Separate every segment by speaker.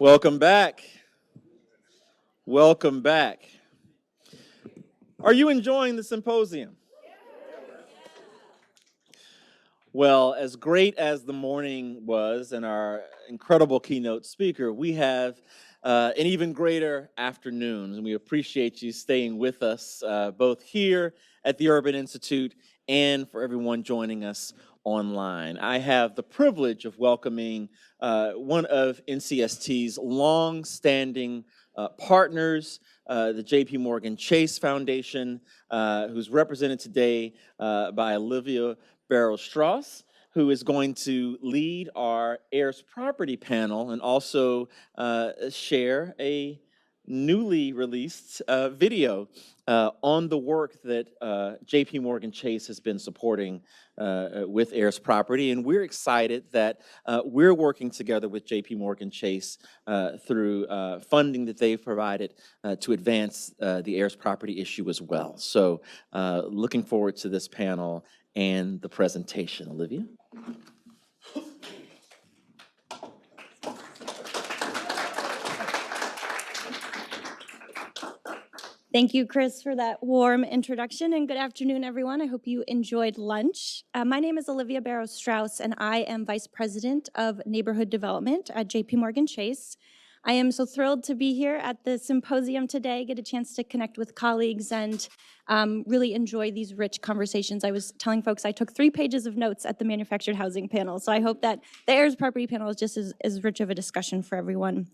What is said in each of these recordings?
Speaker 1: Welcome back. Welcome back. Are you enjoying the symposium? Well, as great as the morning was and our incredible keynote speaker, we have an even greater afternoon. And we appreciate you staying with us both here at the Urban Institute and for everyone joining us online. I have the privilege of welcoming one of NCST's long-standing partners, the J.P. Morgan Chase Foundation, who's represented today by Olivia Barrow-Strauss, who is going to lead our Heirs Property panel and also share a newly released video on the work that J.P. Morgan Chase has been supporting with Heirs Property. And we're excited that we're working together with J.P. Morgan Chase through funding that they've provided to advance the Heirs Property issue as well. So looking forward to this panel and the presentation. Olivia?
Speaker 2: Thank you, Chris, for that warm introduction, and good afternoon, everyone. I hope you enjoyed lunch. My name is Olivia Barrow-Strauss, and I am Vice President of Neighborhood Development at J.P. Morgan Chase. I am so thrilled to be here at the symposium today, get a chance to connect with colleagues and really enjoy these rich conversations. I was telling folks I took 3 pages of notes at the manufactured housing panel, so I hope that the Heirs Property panel is just as rich of a discussion for everyone.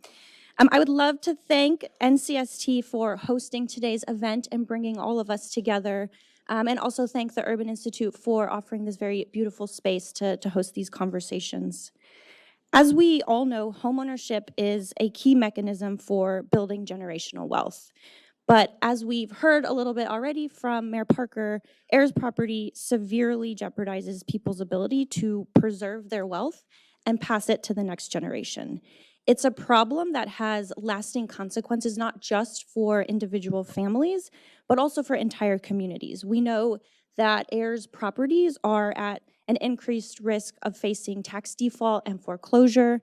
Speaker 2: I would love to thank NCST for hosting today's event and bringing all of us together, and also thank the Urban Institute for offering this very beautiful space to host these conversations. As we all know, homeownership is a key mechanism for building generational wealth. But as we've heard a little bit already from Mayor Parker, heirs property severely jeopardizes people's ability to preserve their wealth and pass it to the next generation. It's a problem that has lasting consequences, not just for individual families, but also for entire communities. We know that heirs properties are at an increased risk of facing tax default and foreclosure.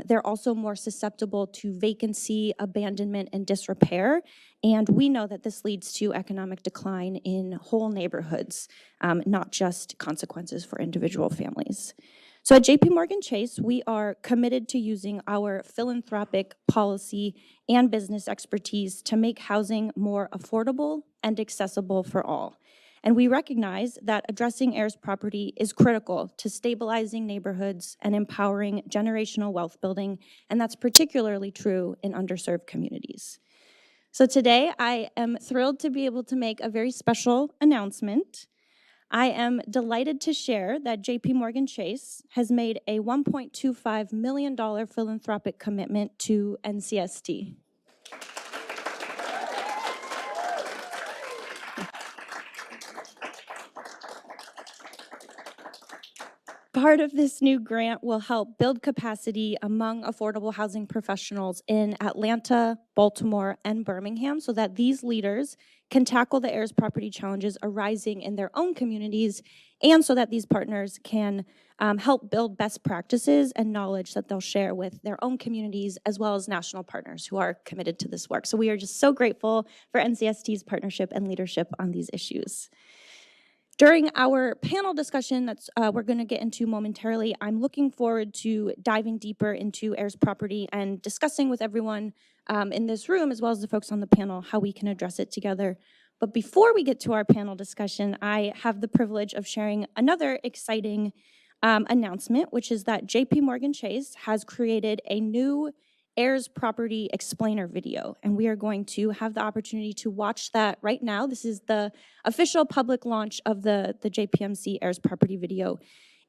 Speaker 2: They're also more susceptible to vacancy, abandonment, and disrepair. And we know that this leads to economic decline in whole neighborhoods, not just consequences for individual families. So at J.P. Morgan Chase, we are committed to using our philanthropic policy and business expertise to make housing more affordable and accessible for all. And we recognize that addressing heirs property is critical to stabilizing neighborhoods and empowering generational wealth building, and that's particularly true in underserved communities. So today, I am thrilled to be able to make a very special announcement. I am delighted to share that J.P. Morgan Chase has made a $1.25 million philanthropic commitment to NCST. Part of this new grant will help build capacity among affordable housing professionals in Atlanta, Baltimore, and Birmingham so that these leaders can tackle the heirs property challenges arising in their own communities, and so that these partners can help build best practices and knowledge that they'll share with their own communities as well as national partners who are committed to this work. So we are just so grateful for NCST's partnership and leadership on these issues. During our panel discussion that we're going to get into momentarily, I'm looking forward to diving deeper into heirs property and discussing with everyone in this room, as well as the folks on the panel, how we can address it together. But before we get to our panel discussion, I have the privilege of sharing another exciting announcement, which is that J.P. Morgan Chase has created a new heirs property explainer video, and we are going to have the opportunity to watch that right now. This is the official public launch of the JPMC heirs property video.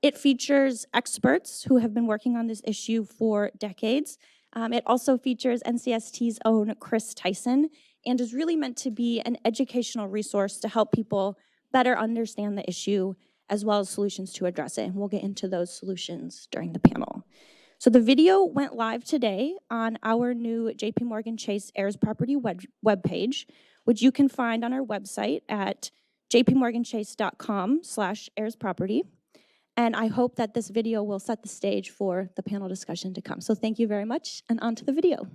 Speaker 2: It features experts who have been working on this issue for decades. It also features NCST's own Chris Tyson and is really meant to be an educational resource to help people better understand the issue as well as solutions to address it. And we'll get into those solutions during the panel. So the video went live today on our new J.P. Morgan Chase Heirs Property webpage, which you can find on our website at jpmorganchase.com/heirsproperty. And I hope that this video will set the stage for the panel discussion to come. So thank you very much, and on to the video.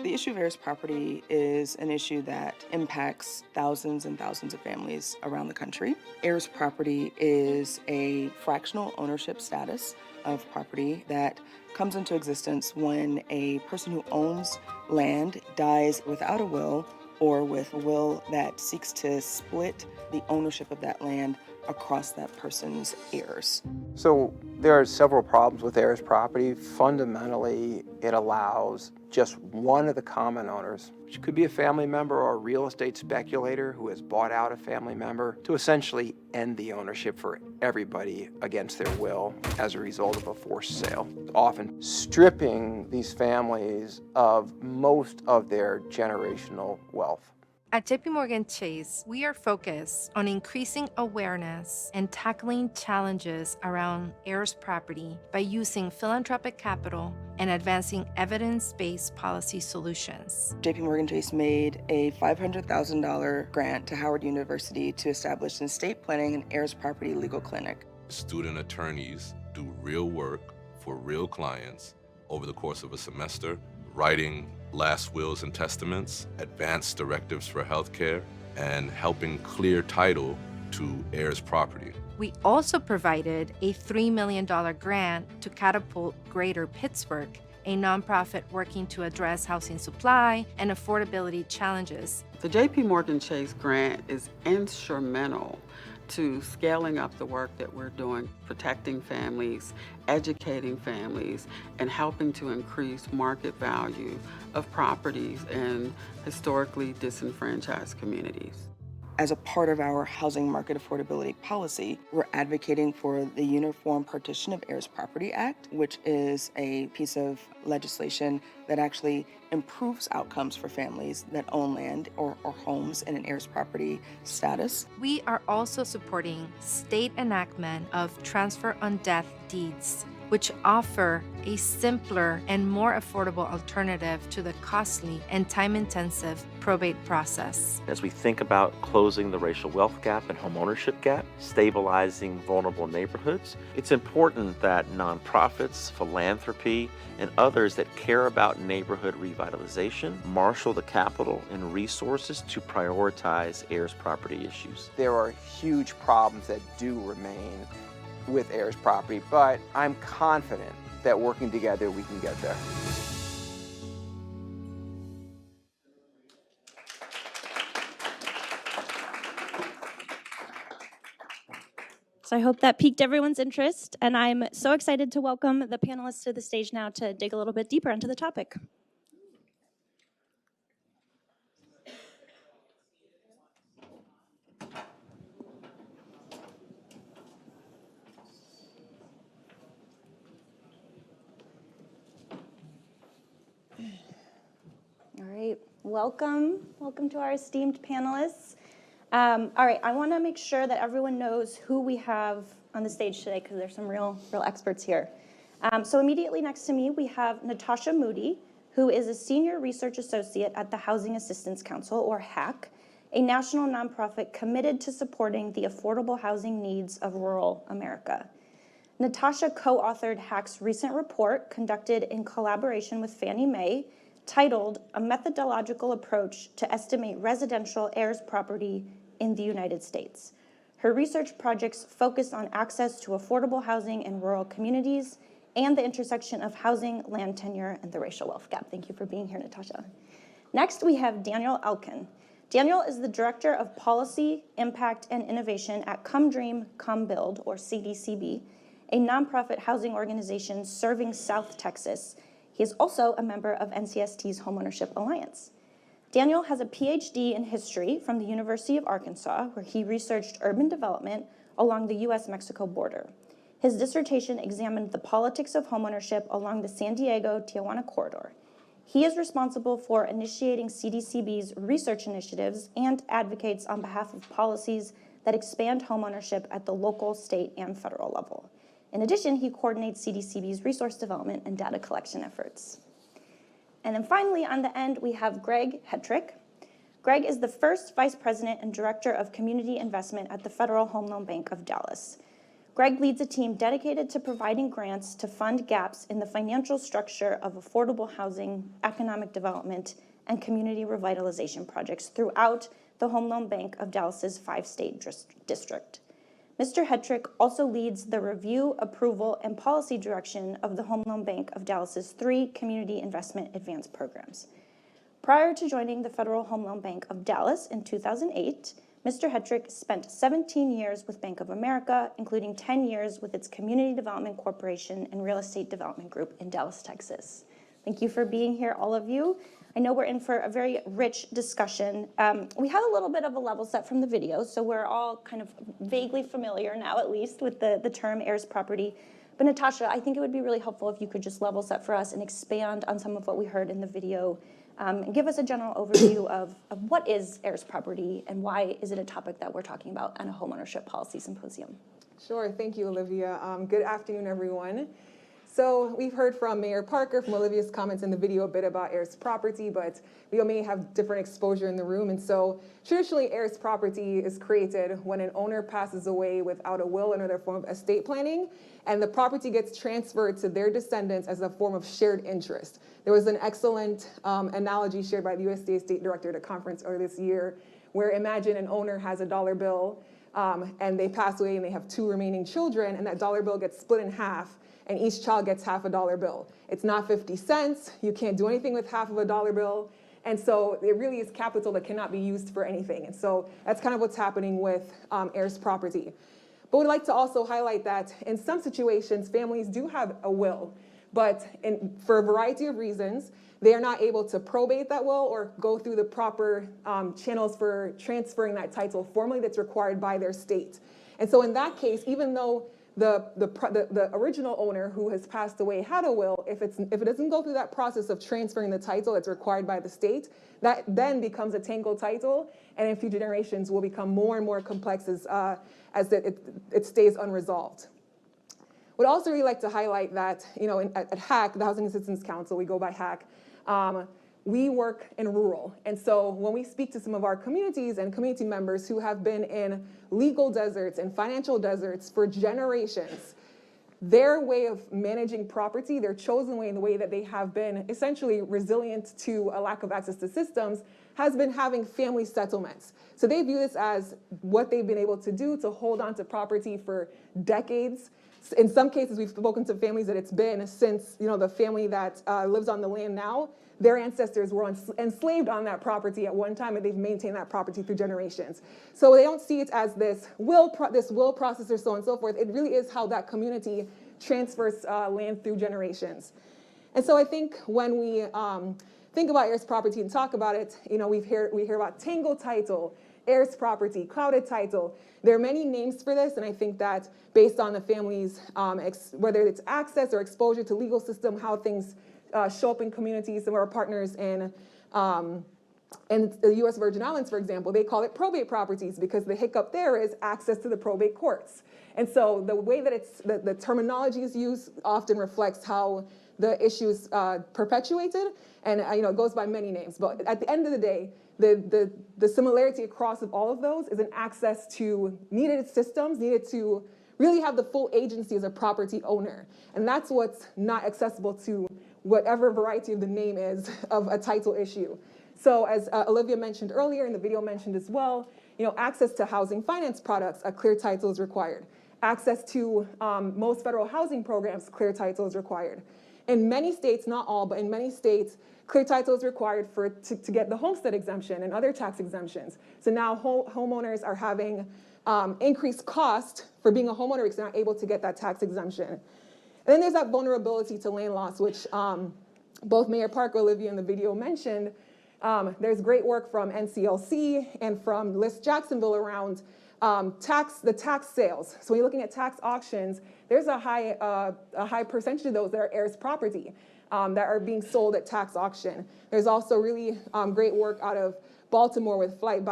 Speaker 3: The issue of heirs property is an issue that impacts thousands and thousands of families around the country. Heirs property is a fractional ownership status of property that comes into existence when a person who owns land dies without a will or with a will that seeks to split the ownership of that land across that person's heirs.
Speaker 4: So there are several problems with heirs property. Fundamentally, it allows just one of the common owners, which could be a family member or a real estate speculator who has bought out a family member, to essentially end the ownership for everybody against their will as a result of a forced sale, often stripping these families of most of their generational wealth.
Speaker 5: At JPMorgan Chase, we are focused on increasing awareness and tackling challenges around heirs property by using philanthropic capital and advancing evidence-based policy solutions.
Speaker 3: JPMorgan Chase made a $500,000 grant to Howard University to establish an estate planning and heirs property legal clinic.
Speaker 6: Student attorneys do real work for real clients over the course of a semester, writing last wills and testaments, advanced directives for healthcare, and helping clear title to heirs property.
Speaker 5: We also provided a $3 million grant to Catapult Greater Pittsburgh, a nonprofit working to address housing supply and affordability challenges.
Speaker 7: The JPMorgan Chase grant is instrumental to scaling up the work that we're doing, protecting families, educating families, and helping to increase market value of properties in historically disenfranchised communities.
Speaker 3: As a part of our housing market affordability policy, we're advocating for the Uniform Partition of Heirs Property Act, which is a piece of legislation that actually improves outcomes for families that own land or homes in an heirs property status.
Speaker 5: We are also supporting state enactment of transfer on death deeds, which offer a simpler and more affordable alternative to the costly and time-intensive probate process.
Speaker 8: As we think about closing the racial wealth gap and homeownership gap, stabilizing vulnerable neighborhoods, it's important that nonprofits, philanthropy, and others that care about neighborhood revitalization marshal the capital and resources to prioritize heirs property issues.
Speaker 4: There are huge problems that do remain with heirs property, but I'm confident that working together we can get there.
Speaker 2: So I hope that piqued everyone's interest, and I'm so excited to welcome the panelists to the stage now to dig a little bit deeper into the topic. All right, welcome to our esteemed panelists. All right, I want to make sure that everyone knows who we have on the stage today because there's some real experts here. So immediately next to me, we have Natasha Moody, who is a senior research associate at the Housing Assistance Council, or HAC, a national nonprofit committed to supporting the affordable housing needs of rural America. Natasha co-authored HAC's recent report conducted in collaboration with Fannie Mae, titled A Methodological Approach to Estimate Residential Heirs Property in the United States. Her research projects focus on access to affordable housing in rural communities and the intersection of housing, land tenure, and the racial wealth gap. Thank you for being here, Natasha. Next, we have Daniel Elkin. Daniel is the Director of Policy, Impact, and Innovation at Come Dream, Come Build, or CDCB, a nonprofit housing organization serving South Texas. He is also a member of NCST's Homeownership Alliance. Daniel has a PhD in history from the University of Arkansas, where he researched urban development along the US-Mexico border. His dissertation examined the politics of homeownership along the San Diego-Tijuana corridor. He is responsible for initiating CDCB's research initiatives and advocates on behalf of policies that expand homeownership at the local, state, and federal level. In addition, he coordinates CDCB's resource development and data collection efforts. And then finally, on the end, we have Greg Hetrick. Greg is the first Vice President and Director of Community Investment at the Federal Home Loan Bank of Dallas. Greg leads a team dedicated to providing grants to fund gaps in the financial structure of affordable housing, economic development, and community revitalization projects throughout the Home Loan Bank of Dallas's 5-state district. Mr. Hetrick also leads the review, approval, and policy direction of the Home Loan Bank of Dallas's 3 community investment advance programs. Prior to joining the Federal Home Loan Bank of Dallas in 2008, Mr. Hetrick spent 17 years with Bank of America, including 10 years with its Community Development Corporation and Real Estate Development Group in Dallas, Texas. Thank you for being here, all of you. I know we're in for a very rich discussion. We had a little bit of a level set from the video, so we're all kind of vaguely familiar now, at least, with the term heirs property. But Natasha, I think it would be really helpful if you could just level set for us and expand on some of what we heard in the video, and give us a general overview of what is heirs property and why is it a topic that we're talking about on a homeownership policy symposium.
Speaker 9: Sure, thank you, Olivia. Good afternoon, everyone. So we've heard from Mayor Parker, from Olivia's comments in the video, a bit about heirs property, but we may have different exposure in the room. And so traditionally, heirs property is created when an owner passes away without a will or another form of estate planning, and the property gets transferred to their descendants as a form of shared interest. There was an excellent analogy shared by the USDA State Director at a conference earlier this year, where imagine an owner has a dollar bill, and they pass away and they have 2 remaining children, and that dollar bill gets split in half, and each child gets half a dollar bill. It's not 50 cents. You can't do anything with half of a dollar bill. And so it really is capital that cannot be used for anything. And so that's kind of what's happening with heirs property. But we'd like to also highlight that in some situations, families do have a will, but for a variety of reasons, they are not able to probate that will or go through the proper channels for transferring that title formally that's required by their state. And so in that case, even though the original owner who has passed away had a will, if it doesn't go through that process of transferring the title that's required by the state, that then becomes a tangled title, and in future generations will become more and more complex as it stays unresolved. Would also really like to highlight that, at HAC, the Housing Assistance Council, we go by HAC, we work in rural. And so when we speak to some of our communities and community members who have been in legal deserts and financial deserts for generations, their way of managing property, their chosen way, and the way that they have been essentially resilient to a lack of access to systems, has been having family settlements. So they view this as what they've been able to do to hold on to property for decades. In some cases, we've spoken to families that it's been since, the family that lives on the land now, their ancestors were enslaved on that property at one time, and they've maintained that property through generations. So they don't see it as this will process or so on and so forth. It really is how that community transfers land through generations. And so I think when we think about heirs property and talk about it, we hear about tangled title, heirs property, clouded title. There are many names for this, and I think that based on the family's, whether it's access or exposure to legal system, how things show up in communities. Some of our partners in the U.S. Virgin Islands, for example, they call it probate properties because the hiccup there is access to the probate courts. And so the way that the terminology is used often reflects how the issue is perpetuated, and it goes by many names. But at the end of the day, the similarity across of all of those is an access to needed systems, needed to really have the full agency as a property owner. And that's what's not accessible to whatever variety of the name is of a title issue. So as Olivia mentioned earlier, and the video mentioned as well, access to housing finance products, a clear title is required. Access to most federal housing programs, clear title is required. In many states, not all, but in many states, clear title is required to get the homestead exemption and other tax exemptions. So now homeowners are having increased cost for being a homeowner because they're not able to get that tax exemption. And then there's that vulnerability to land loss, which both Mayor Parker, Olivia in the video mentioned. There's great work from NCLC and from List Jacksonville around the tax sales. So when you're looking at tax auctions, there's a high percentage of those that are heirs property that are being sold at tax auction. There's also really great work out of Baltimore with Fight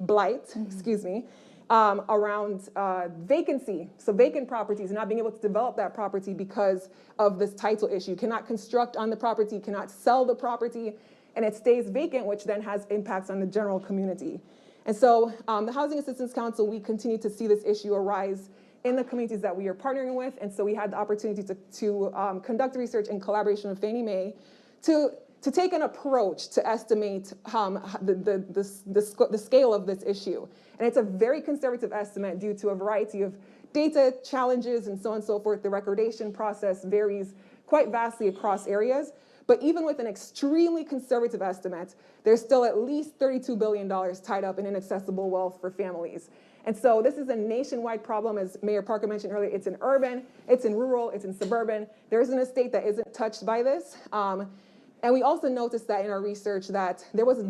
Speaker 9: Blight, around vacancy. So vacant properties, not being able to develop that property because of this title issue. Cannot construct on the property, cannot sell the property, and it stays vacant, which then has impacts on the general community. And so the Housing Assistance Council, we continue to see this issue arise in the communities that we are partnering with. And so we had the opportunity to conduct research in collaboration with Fannie Mae to take an approach to estimate the scale of this issue. And it's a very conservative estimate due to a variety of data challenges and so on and so forth. The recordation process varies quite vastly across areas. But even with an extremely conservative estimate, there's still at least $32 billion tied up in inaccessible wealth for families. And so this is a nationwide problem, as Mayor Parker mentioned earlier. It's in urban, it's in rural, it's in suburban. There isn't a state that isn't touched by this. And we also noticed that in our research that there was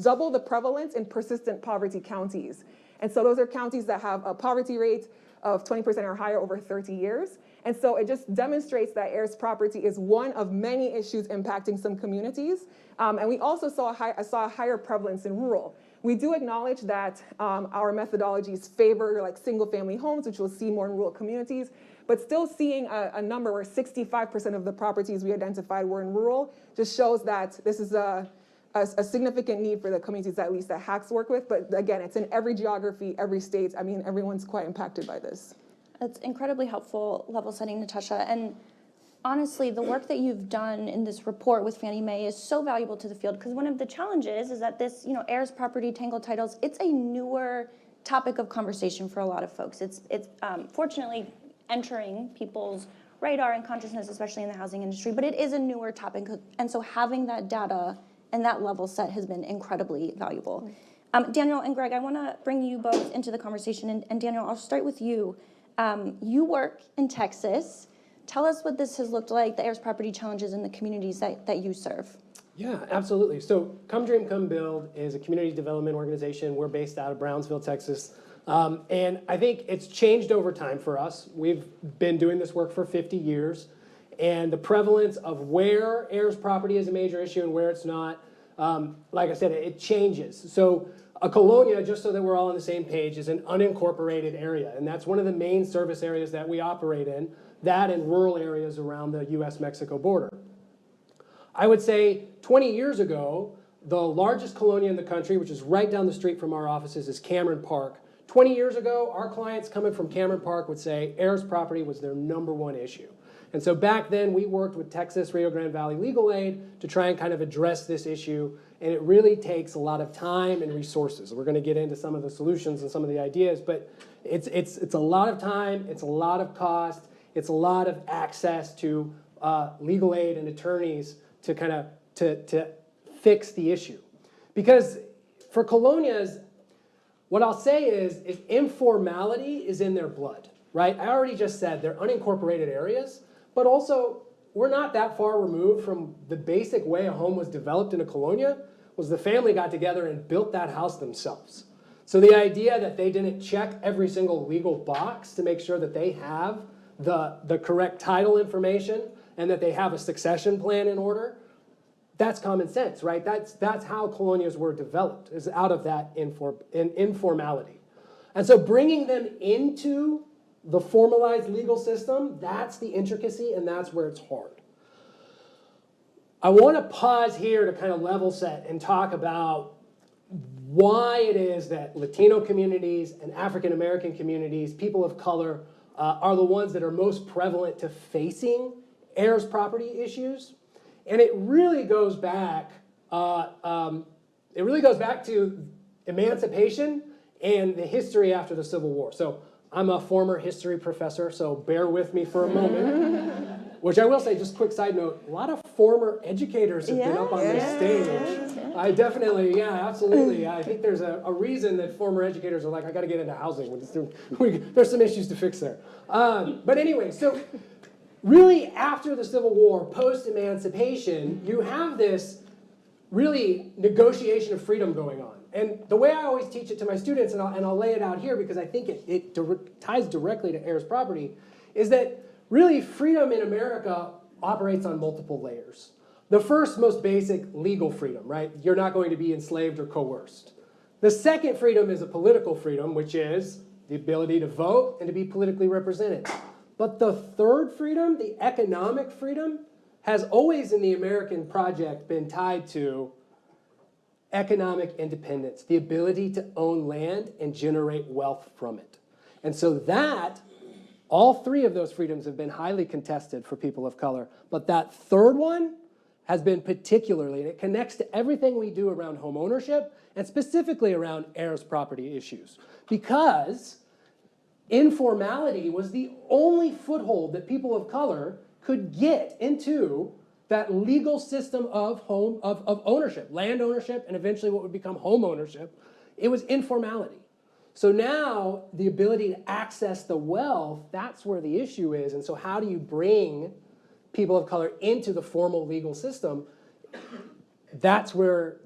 Speaker 9: double the prevalence in persistent poverty counties. And so those are counties that have a poverty rate of 20% or higher over 30 years. And so it just demonstrates that heirs property is one of many issues impacting some communities. And we also saw a higher prevalence in rural. We do acknowledge that our methodologies favor like single family homes, which we'll see more in rural communities, but still seeing a number where 65% of the properties we identified were in rural just shows that this is a significant need for the communities, at least that HACs work with. But again, it's in every geography, every state. I mean, everyone's quite impacted by this.
Speaker 2: That's incredibly helpful level setting, Natasha. And honestly, the work that you've done in this report with Fannie Mae is so valuable to the field, because one of the challenges is that this, heirs property, tangled titles, it's a newer topic of conversation for a lot of folks. It's fortunately entering people's radar and consciousness, especially in the housing industry, but it is a newer topic. And so having that data and that level set has been incredibly valuable. Daniel and Greg, I want to bring you both into the conversation. And Daniel, I'll start with you. You work in Texas. Tell us what this has looked like, the heirs property challenges in the communities that you serve.
Speaker 10: Yeah, absolutely. So Come Dream, Come Build is a community development organization. We're based out of Brownsville, Texas. And I think it's changed over time for us. We've been doing this work for 50 years. And the prevalence of where heirs property is a major issue and where it's not, like I said, it changes. So a colonia, just so that we're all on the same page, is an unincorporated area. And that's one of the main service areas that we operate in, that and rural areas around the US-Mexico border. I would say 20 years ago, the largest colonia in the country, which is right down the street from our offices, is Cameron Park. 20 years ago, our clients coming from Cameron Park would say heirs property was their #1 issue. And so back then, we worked with Texas Rio Grande Valley Legal Aid to try and kind of address this issue. And it really takes a lot of time and resources. We're going to get into some of the solutions and some of the ideas, but it's a lot of time, it's a lot of cost, it's a lot of access to legal aid and attorneys to kind of to fix the issue. Because for colonias, what I'll say is informality is in their blood, right? I already just said they're unincorporated areas, but also we're not that far removed from the basic way a home was developed in a colonia was the family got together and built that house themselves. So the idea that they didn't check every single legal box to make sure that they have the correct title information and that they have a succession plan in order, that's common sense, right? That's how colonias were developed, is out of that informality. And so bringing them into the formalized legal system, that's the intricacy and that's where it's hard. I want to pause here to kind of level set and talk about why it is that Latino communities and African American communities, people of color, are the ones that are most prevalent to facing heirs property issues. And it really goes back. It really goes back to emancipation and the history after the Civil War. So I'm a former history professor, so bear with me for a moment. Which I will say, just quick side note, a lot of former educators have been up on this stage. I definitely, yeah, absolutely. I think there's a reason that former educators are like, I got to get into housing. There's some issues to fix there. But anyway, so really after the Civil War, post-emancipation, you have this really negotiation of freedom going on. And the way I always teach it to my students, and I'll lay it out here because I think it ties directly to heirs property, is that really freedom in America operates on multiple layers. The first, most basic, legal freedom, right? You're not going to be enslaved or coerced. The second freedom is a political freedom, which is the ability to vote and to be politically represented. But the third freedom, the economic freedom, has always in the American project been tied to economic independence, the ability to own land and generate wealth from it. And so that, all three of those freedoms have been highly contested for people of color. But that third one has been particularly, and it connects to everything we do around home ownership and specifically around heirs property issues. Because informality was the only foothold that people of color could get into that legal system of ownership, land ownership, and eventually what would become home ownership. It was informality. So now the ability to access the wealth, that's where the issue is. And so how do you bring people of color into the formal legal system? That's where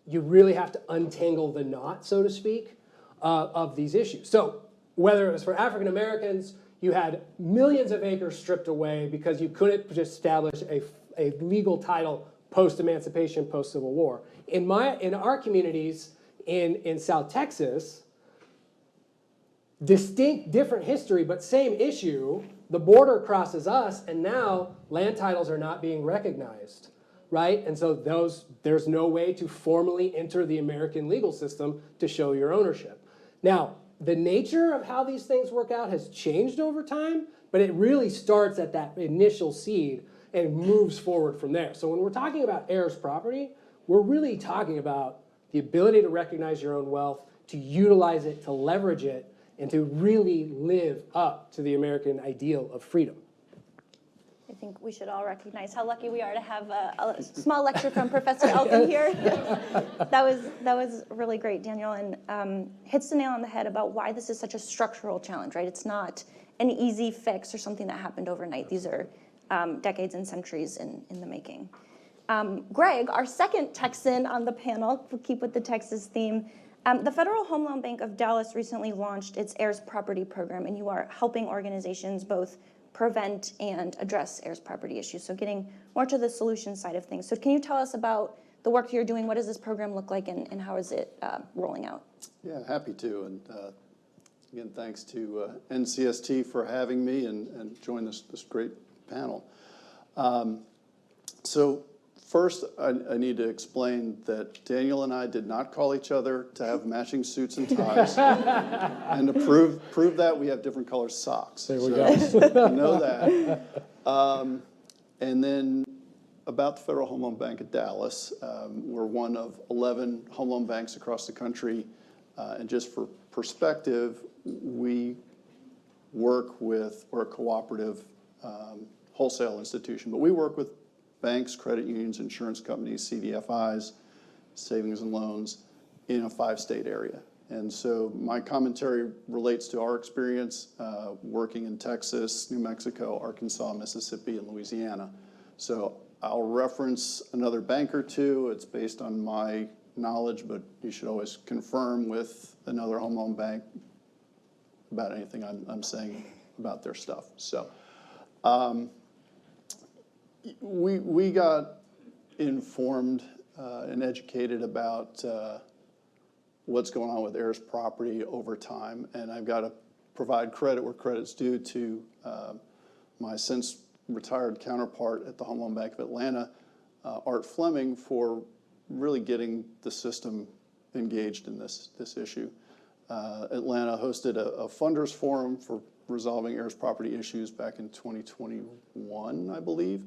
Speaker 10: you really have to untangle the knot, so to speak, of these issues. So whether it was for African Americans, you had millions of acres stripped away because you couldn't just establish a legal title post-emancipation, post-Civil War. In our communities in South Texas, distinct, different history, but same issue. The border crosses us, and now land titles are not being recognized, right? And so there's no way to formally enter the American legal system to show your ownership. Now, the nature of how these things work out has changed over time, but it really starts at that initial seed and moves forward from there. So when we're talking about heirs property, we're really talking about the ability to recognize your own wealth, to utilize it, to leverage it, and to really live up to the American ideal of freedom.
Speaker 2: I think we should all recognize how lucky we are to have a small lecture from Professor Elkin here. That was really great, Daniel, and hits the nail on the head about why this is such a structural challenge, right? It's not an easy fix or something that happened overnight. These are decades and centuries in the making. Greg, our second Texan on the panel, we'll keep with the Texas theme. The Federal Home Loan Bank of Dallas recently launched its heirs property program, and you are helping organizations both prevent and address heirs property issues. So getting more to the solution side of things. So can you tell us about the work you're doing? What does this program look like, and how is it rolling out? Yeah, happy to. And again, thanks to NCST for having me and join this great panel. So first, I need to explain that Daniel and I did not call each other to have matching suits and ties. And to prove that, we have different color socks. There we go. Know that. And then about the Federal Home Loan Bank of Dallas, we're one of 11 home loan banks across the country. And just for perspective, we're a cooperative wholesale institution, but we work with banks, credit unions, insurance companies, CDFIs, savings and loans in a 5-state area. And so my commentary relates to our experience working in Texas, New Mexico, Arkansas, Mississippi, and Louisiana. So I'll reference another bank or two. It's based on my knowledge, but you should always confirm with another home loan bank about anything I'm saying about their stuff. So we got informed and educated about what's going on with heirs property over time, and I've got to provide credit where credit's due to my since retired counterpart at the Home Loan Bank of Atlanta, Art Fleming, for really getting the system engaged in this issue. Atlanta hosted a funders forum for resolving heirs property issues back in 2021, I believe.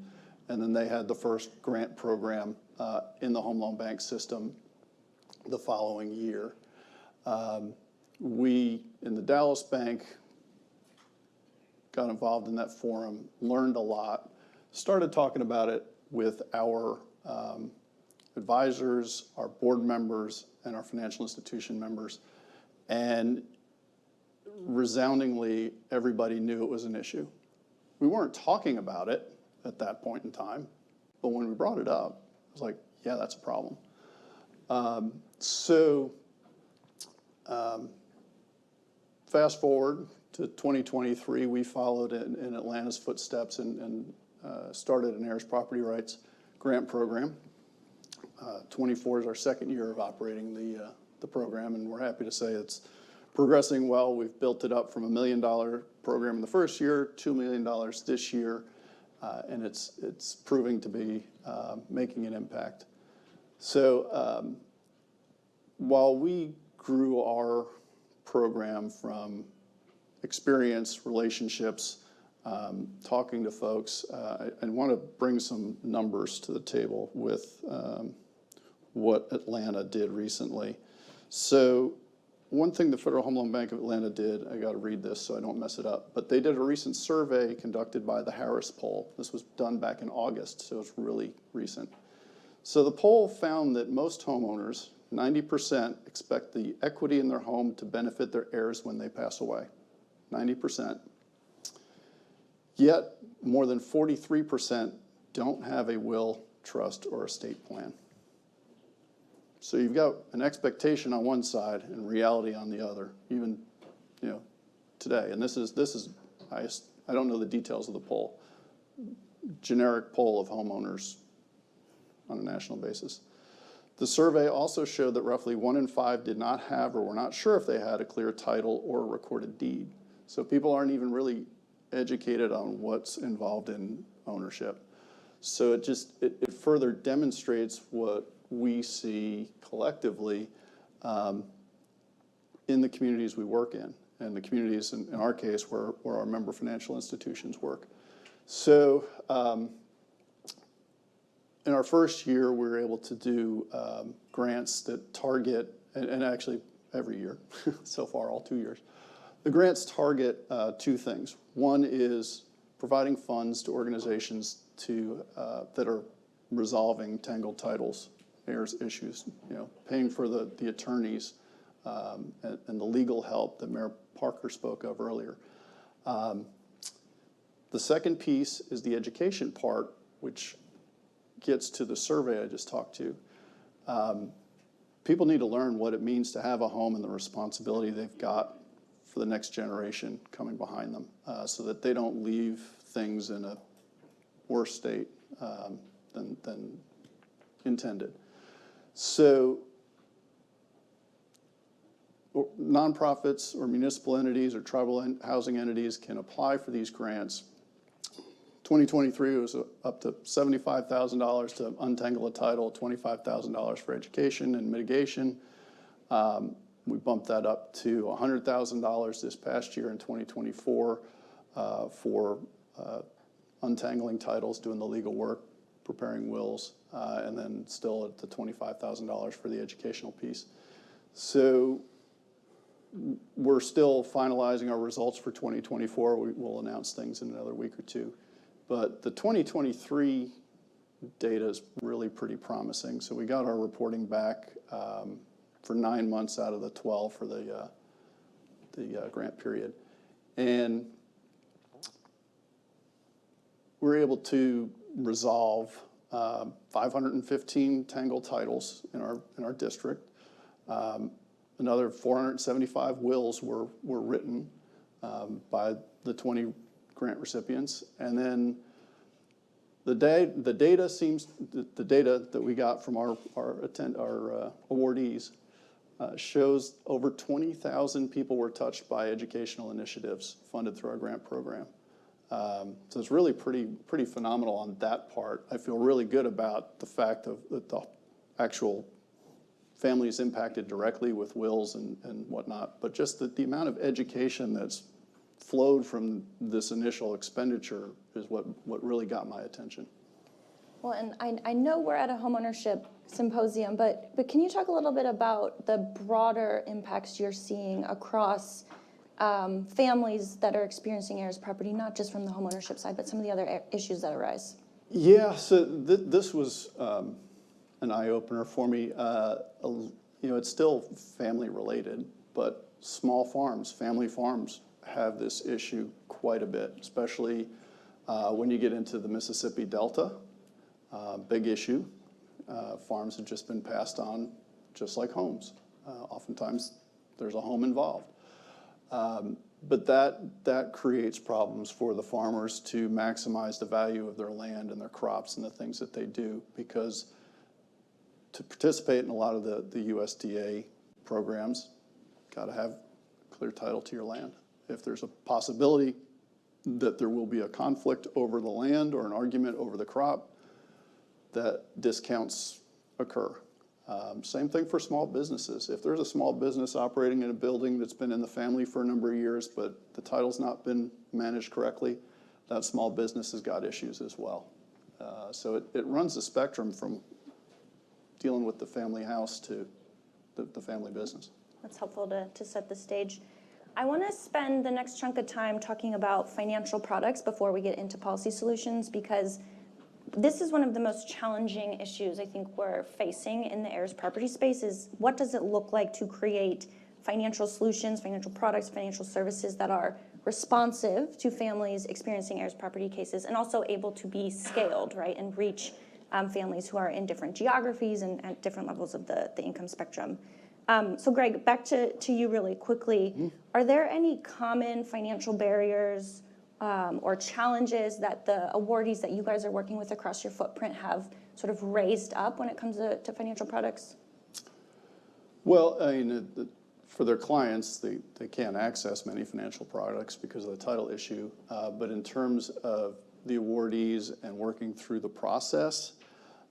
Speaker 2: And then they had the first grant program in the home loan bank system the following year. We, in the Dallas Bank, got involved in that forum, learned a lot, started talking about it with our advisors, our board members, and our financial institution members. And resoundingly, everybody knew it was an issue. We weren't talking about it at that point in time, but when we brought it up, it was like, yeah, that's a problem. Fast forward to 2023, we followed in Atlanta's footsteps and started an heirs property rights grant program.
Speaker 11: 24 is our second year of operating the program, and we're happy to say it's progressing well. We've built it up from $1 million program in the first year, $2 million this year, and it's proving to be making an impact. So while we grew our program from experience, relationships, talking to folks, I want to bring some numbers to the table with what Atlanta did recently. So one thing the Federal Home Loan Bank of Atlanta did, I got to read this so I don't mess it up, but they did a recent survey conducted by the Heirs poll. This was done back in August, so it's really recent. So the poll found that most homeowners, 90%, expect the equity in their home to benefit their heirs when they pass away. 90%. Yet, more than 43% don't have a will, trust, or estate plan. So you've got an expectation on one side and reality on the other, even today. And this is I don't know the details of the poll, generic poll of homeowners on a national basis. The survey also showed that roughly 1 in 5 did not have or were not sure if they had a clear title or a recorded deed. So people aren't even really educated on what's involved in ownership. So it further demonstrates what we see collectively in the communities we work in, and the communities, in our case, where our member financial institutions work. So in our first year, we were able to do grants that target, and actually every year so far, all 2 years. The grants target 2 things. One is providing funds to organizations that are resolving tangled titles, heirs issues, paying for the attorneys and the legal help that Mayor Parker spoke of earlier. The second piece is the education part, which gets to the survey I just talked to. People need to learn what it means to have a home and the responsibility they've got for the next generation coming behind them, so that they don't leave things in a worse state than intended. So nonprofits or municipal entities or tribal housing entities can apply for these grants. 2023 was up to $75,000 to untangle a title, $25,000 for education and mitigation. We bumped that up to $100,000 this past year in 2024 for untangling titles, doing the legal work, preparing wills, and then still at the $25,000 for the educational piece. So we're still finalizing our results for 2024. We'll announce things in another week or two. But the 2023 data is really pretty promising. So we got our reporting back for 9 months out of the 12 for the grant period. And we're able to resolve 515 tangled titles in our district. Another 475 wills were written by the 20 grant recipients, and then the data that we got from our awardees shows over 20,000 people were touched by educational initiatives funded through our grant program. So it's really pretty phenomenal on that part. I feel really good about the fact that the actual family is impacted directly with wills and whatnot, but just the amount of education that's flowed from this initial expenditure is what really got my attention.
Speaker 2: Well, and I know we're at a homeownership symposium, but can you talk a little bit about the broader impacts you're seeing across families that are experiencing heirs property, not just from the homeownership side, but some of the other issues that arise?
Speaker 11: Yeah, so this was an eye-opener for me. It's still family related, but small farms, family farms, have this issue quite a bit, especially when you get into the Mississippi Delta. Big issue. Farms have just been passed on just like homes. Oftentimes there's a home involved. But that creates problems for the farmers to maximize the value of their land and their crops and the things that they do, because to participate in a lot of the USDA programs, got to have clear title to your land. If there's a possibility that there will be a conflict over the land or an argument over the crop, that discounts occur. Same thing for small businesses. If there's a small business operating in a building that's been in the family for a number of years, but the title's not been managed correctly, that small business has got issues as well. So it runs the spectrum from dealing with the family house to the family business.
Speaker 2: That's helpful to set the stage. I want to spend the next chunk of time talking about financial products before we get into policy solutions, because this is one of the most challenging issues I think we're facing in the heirs property space is what does it look like to create financial solutions, financial products, financial services that are responsive to families experiencing heirs property cases and also able to be scaled, right, and reach families who are in different geographies and at different levels of the income spectrum. So Greg, back to you really quickly. Are there any common financial barriers or challenges that the awardees that you guys are working with across your footprint have sort of raised up when it comes to financial products?
Speaker 11: Well, I mean, for their clients, they can't access many financial products because of the title issue. But in terms of the awardees and working through the process,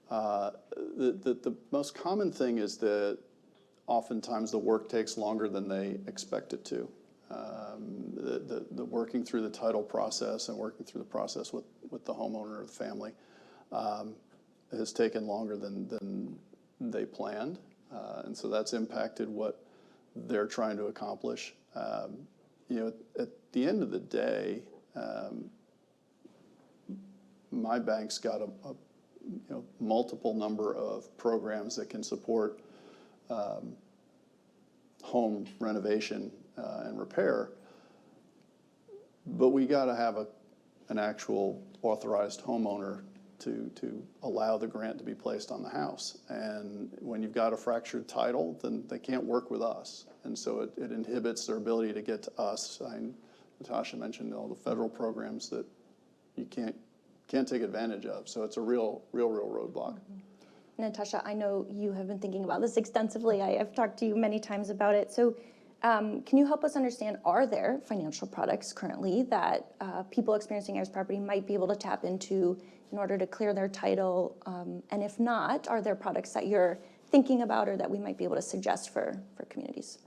Speaker 11: the most common thing is that oftentimes the work takes longer than they expect it to. The working through the title process and working through the process with the homeowner or the family has taken longer than they planned. And so that's impacted what they're trying to accomplish. You know, at the end of the day, my bank's got a multiple number of programs that can support home renovation and repair, but we got to have an actual authorized homeowner to allow the grant to be placed on the house. And when you've got a fractured title, then they can't work with us, and so it inhibits their ability to get to us. Natasha mentioned all the federal programs that you can't take advantage of, so it's a real roadblock.
Speaker 2: Mm-hmm. Natasha, I know you have been thinking about this extensively. I've talked to you many times about it. So can you help us understand, are there financial products currently that people experiencing heirs property might be able to tap into in order to clear their title? And if not, are there products that you're thinking about or that we might be able to suggest for communities?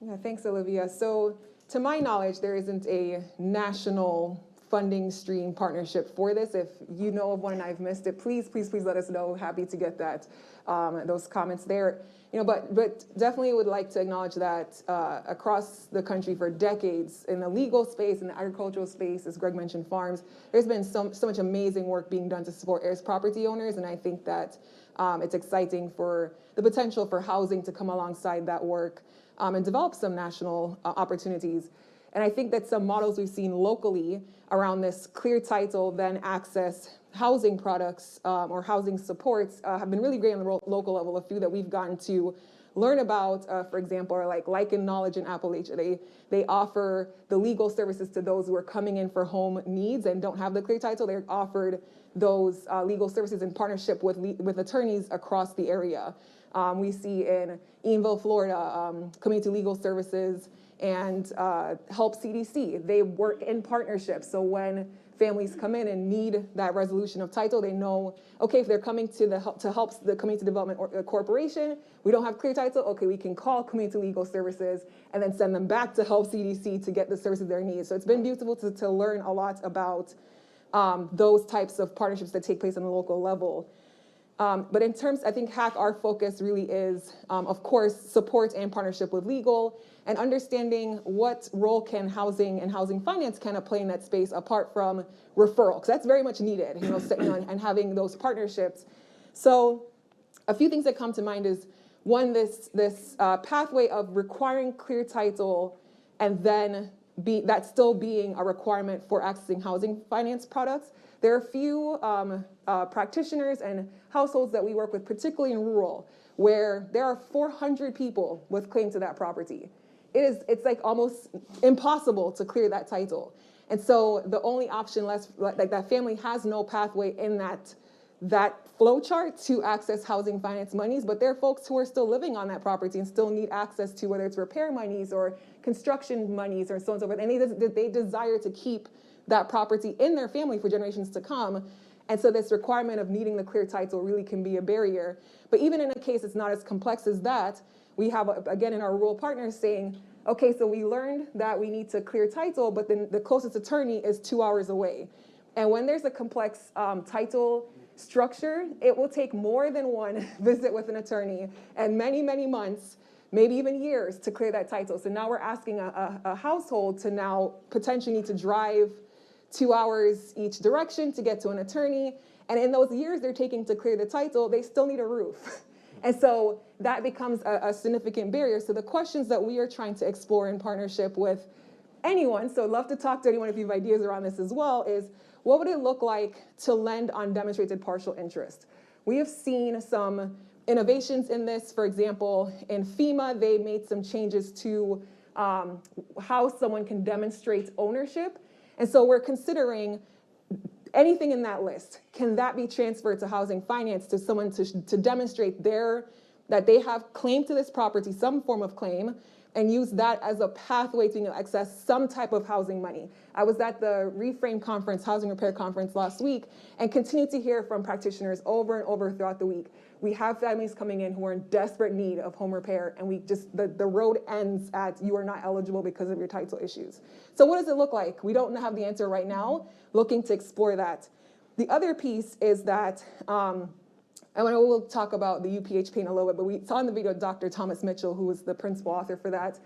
Speaker 9: Yeah, thanks, Olivia. So to my knowledge, there isn't a national funding stream partnership for this. If you know of one and I've missed it, please let us know. Happy to get that, those comments there. You know, but definitely would like to acknowledge that across the country for decades in the legal space, in the agricultural space, as Greg mentioned, farms, there's been so much amazing work being done to support heirs property owners, and I think that it's exciting for the potential for housing to come alongside that work and develop some national opportunities. And I think that some models we've seen locally around this clear title, then access housing products or housing supports have been really great on the local level. A few that we've gotten to learn about, for example, are like and Knowledge in Appalachia. They offer the legal services to those who are coming in for home needs and don't have the clear title. They're offered those legal services in partnership with attorneys across the area. We see in Eanville, Florida, Community Legal Services and Help CDC. They work in partnership. So when families come in and need that resolution of title, they know, okay, if they're coming to help the Community Development Corporation, we don't have clear title, okay, we can call Community Legal Services and then send them back to Help CDC to get the services they need. So it's been beautiful to learn a lot about those types of partnerships that take place on the local level. But in terms, I think HAC, our focus really is, of course, support and partnership with legal and understanding what role can housing and housing finance kind of play in that space apart from referral, because that's very much needed, and having those partnerships. So a few things that come to mind is, one, this pathway of requiring clear title and then that still being a requirement for accessing housing finance products. There are a few practitioners and households that we work with, particularly in rural, where there are 400 people with claim to that property. It's like almost impossible to clear that title. And so the only option left, like that family has no pathway in that flow chart to access housing finance monies, but there are folks who are still living on that property and still need access to whether it's repair monies or construction monies or so on and so forth. And they desire to keep that property in their family for generations to come. And so this requirement of needing the clear title really can be a barrier. But even in a case it's not as complex as that, we have, again, in our rural partners saying, okay, so we learned that we need to clear title, but then the closest attorney is 2 hours away. And when there's a complex title structure, it will take more than one visit with an attorney and many, many months, maybe even years to clear that title. So now we're asking a household to now potentially need to drive 2 hours each direction to get to an attorney. And in those years they're taking to clear the title, they still need a roof. And so that becomes a significant barrier. So the questions that we are trying to explore in partnership with anyone, so I'd love to talk to anyone if you have ideas around this as well, is what would it look like to lend on demonstrated partial interest? We have seen some innovations in this. For example, in FEMA, they made some changes to how someone can demonstrate ownership. And so we're considering anything in that list. Can that be transferred to housing finance to someone to demonstrate that they have claim to this property, some form of claim, and use that as a pathway to access some type of housing money? I was at the Reframe conference, housing repair conference last week, and continue to hear from practitioners over and over throughout the week. We have families coming in who are in desperate need of home repair, and the road ends at you are not eligible because of your title issues. So what does it look like? We don't have the answer right now, looking to explore that. The other piece is that, and we'll talk about the UPHP in a little bit, but we saw in the video Dr. Thomas Mitchell, who was the principal author for that.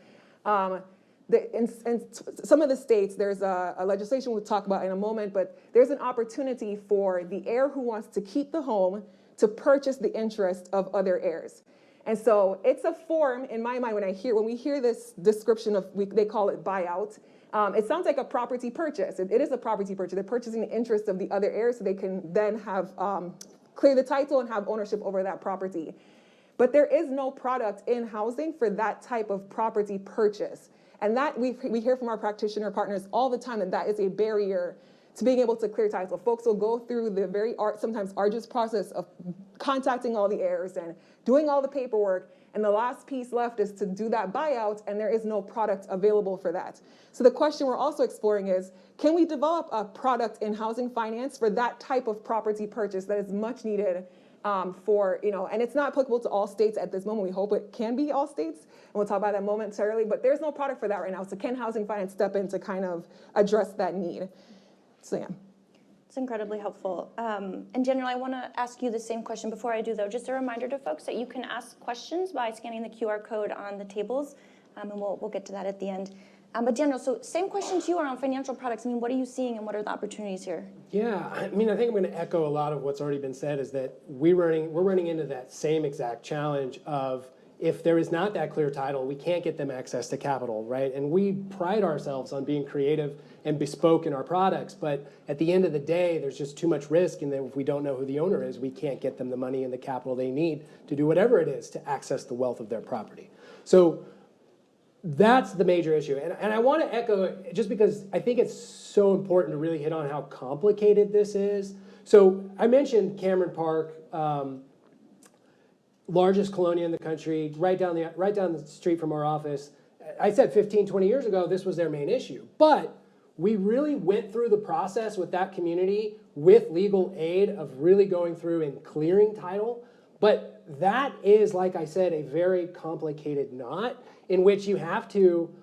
Speaker 9: In some of the states, there's a legislation we'll talk about in a moment, but there's an opportunity for the heir who wants to keep the home to purchase the interest of other heirs. And so it's a form, in my mind, when we hear this description of, they call it buyout, it sounds like a property purchase. It is a property purchase. They're purchasing the interest of the other heirs so they can then have clear the title and have ownership over that property. But there is no product in housing for that type of property purchase. And that we hear from our practitioner partners all the time that is a barrier to being able to clear title. Folks will go through the very sometimes arduous process of contacting all the heirs and doing all the paperwork, and the last piece left is to do that buyout, and there is no product available for that. So the question we're also exploring is, can we develop a product in housing finance for that type of property purchase that is much needed for, and it's not applicable to all states at this moment. We hope it can be all states, and we'll talk about that momentarily, but there's no product for that right now. So can housing finance step in to kind of address that need? So yeah.
Speaker 2: It's incredibly helpful. And General, I want to ask you the same question before I do, though. Just a reminder to folks that you can ask questions by scanning the QR code on the tables, and we'll get to that at the end. But General, so same question to you around financial products. I mean, what are you seeing and what are the opportunities here?
Speaker 10: Yeah, I mean, I think I'm going to echo a lot of what's already been said, is that we're running into that same exact challenge of, if there is not that clear title, we can't get them access to capital, right? And we pride ourselves on being creative and bespoke in our products, but at the end of the day, there's just too much risk, and then if we don't know who the owner is, we can't get them the money and the capital they need to do whatever it is to access the wealth of their property. So that's the major issue. And I want to echo, just because I think it's so important to really hit on how complicated this is. So I mentioned Cameron Park, largest colonia in the country, right down the street from our office. I said 15, 20 years ago, this was their main issue. But we really went through the process with that community with legal aid of really going through and clearing title. But that is, like I said, a very complicated knot in which you have to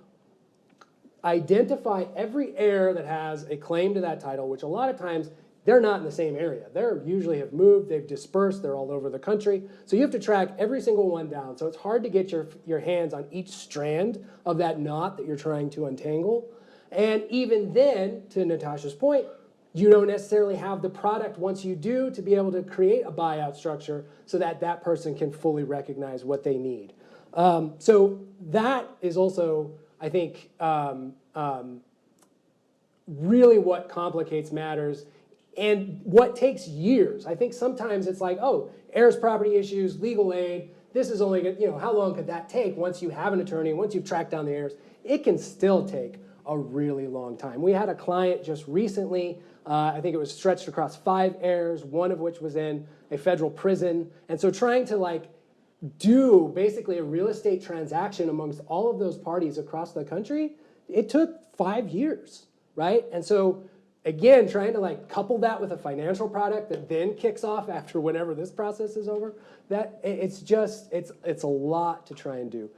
Speaker 10: identify every heir that has a claim to that title, which a lot of times they're not in the same area. They usually have moved, they've dispersed, they're all over the country. So you have to track every single one down. So it's hard to get your hands on each strand of that knot that you're trying to untangle. And even then, to Natasha's point, you don't necessarily have the product once you do to be able to create a buyout structure so that that person can fully recognize what they need. So that is also, I think, really what complicates matters and what takes years. I think sometimes it's like, oh, heirs property issues, legal aid, this is only, how long could that take once you have an attorney, once you've tracked down the heirs? It can still take a really long time. We had a client just recently, I think it was stretched across 5 heirs, one of which was in a federal prison. And so trying to like do basically a real estate transaction amongst all of those parties across the country, it took 5 years, right? And so again, trying to like couple that with a financial product that then kicks off after whenever this process is over, that it's just, it's a lot to try and do.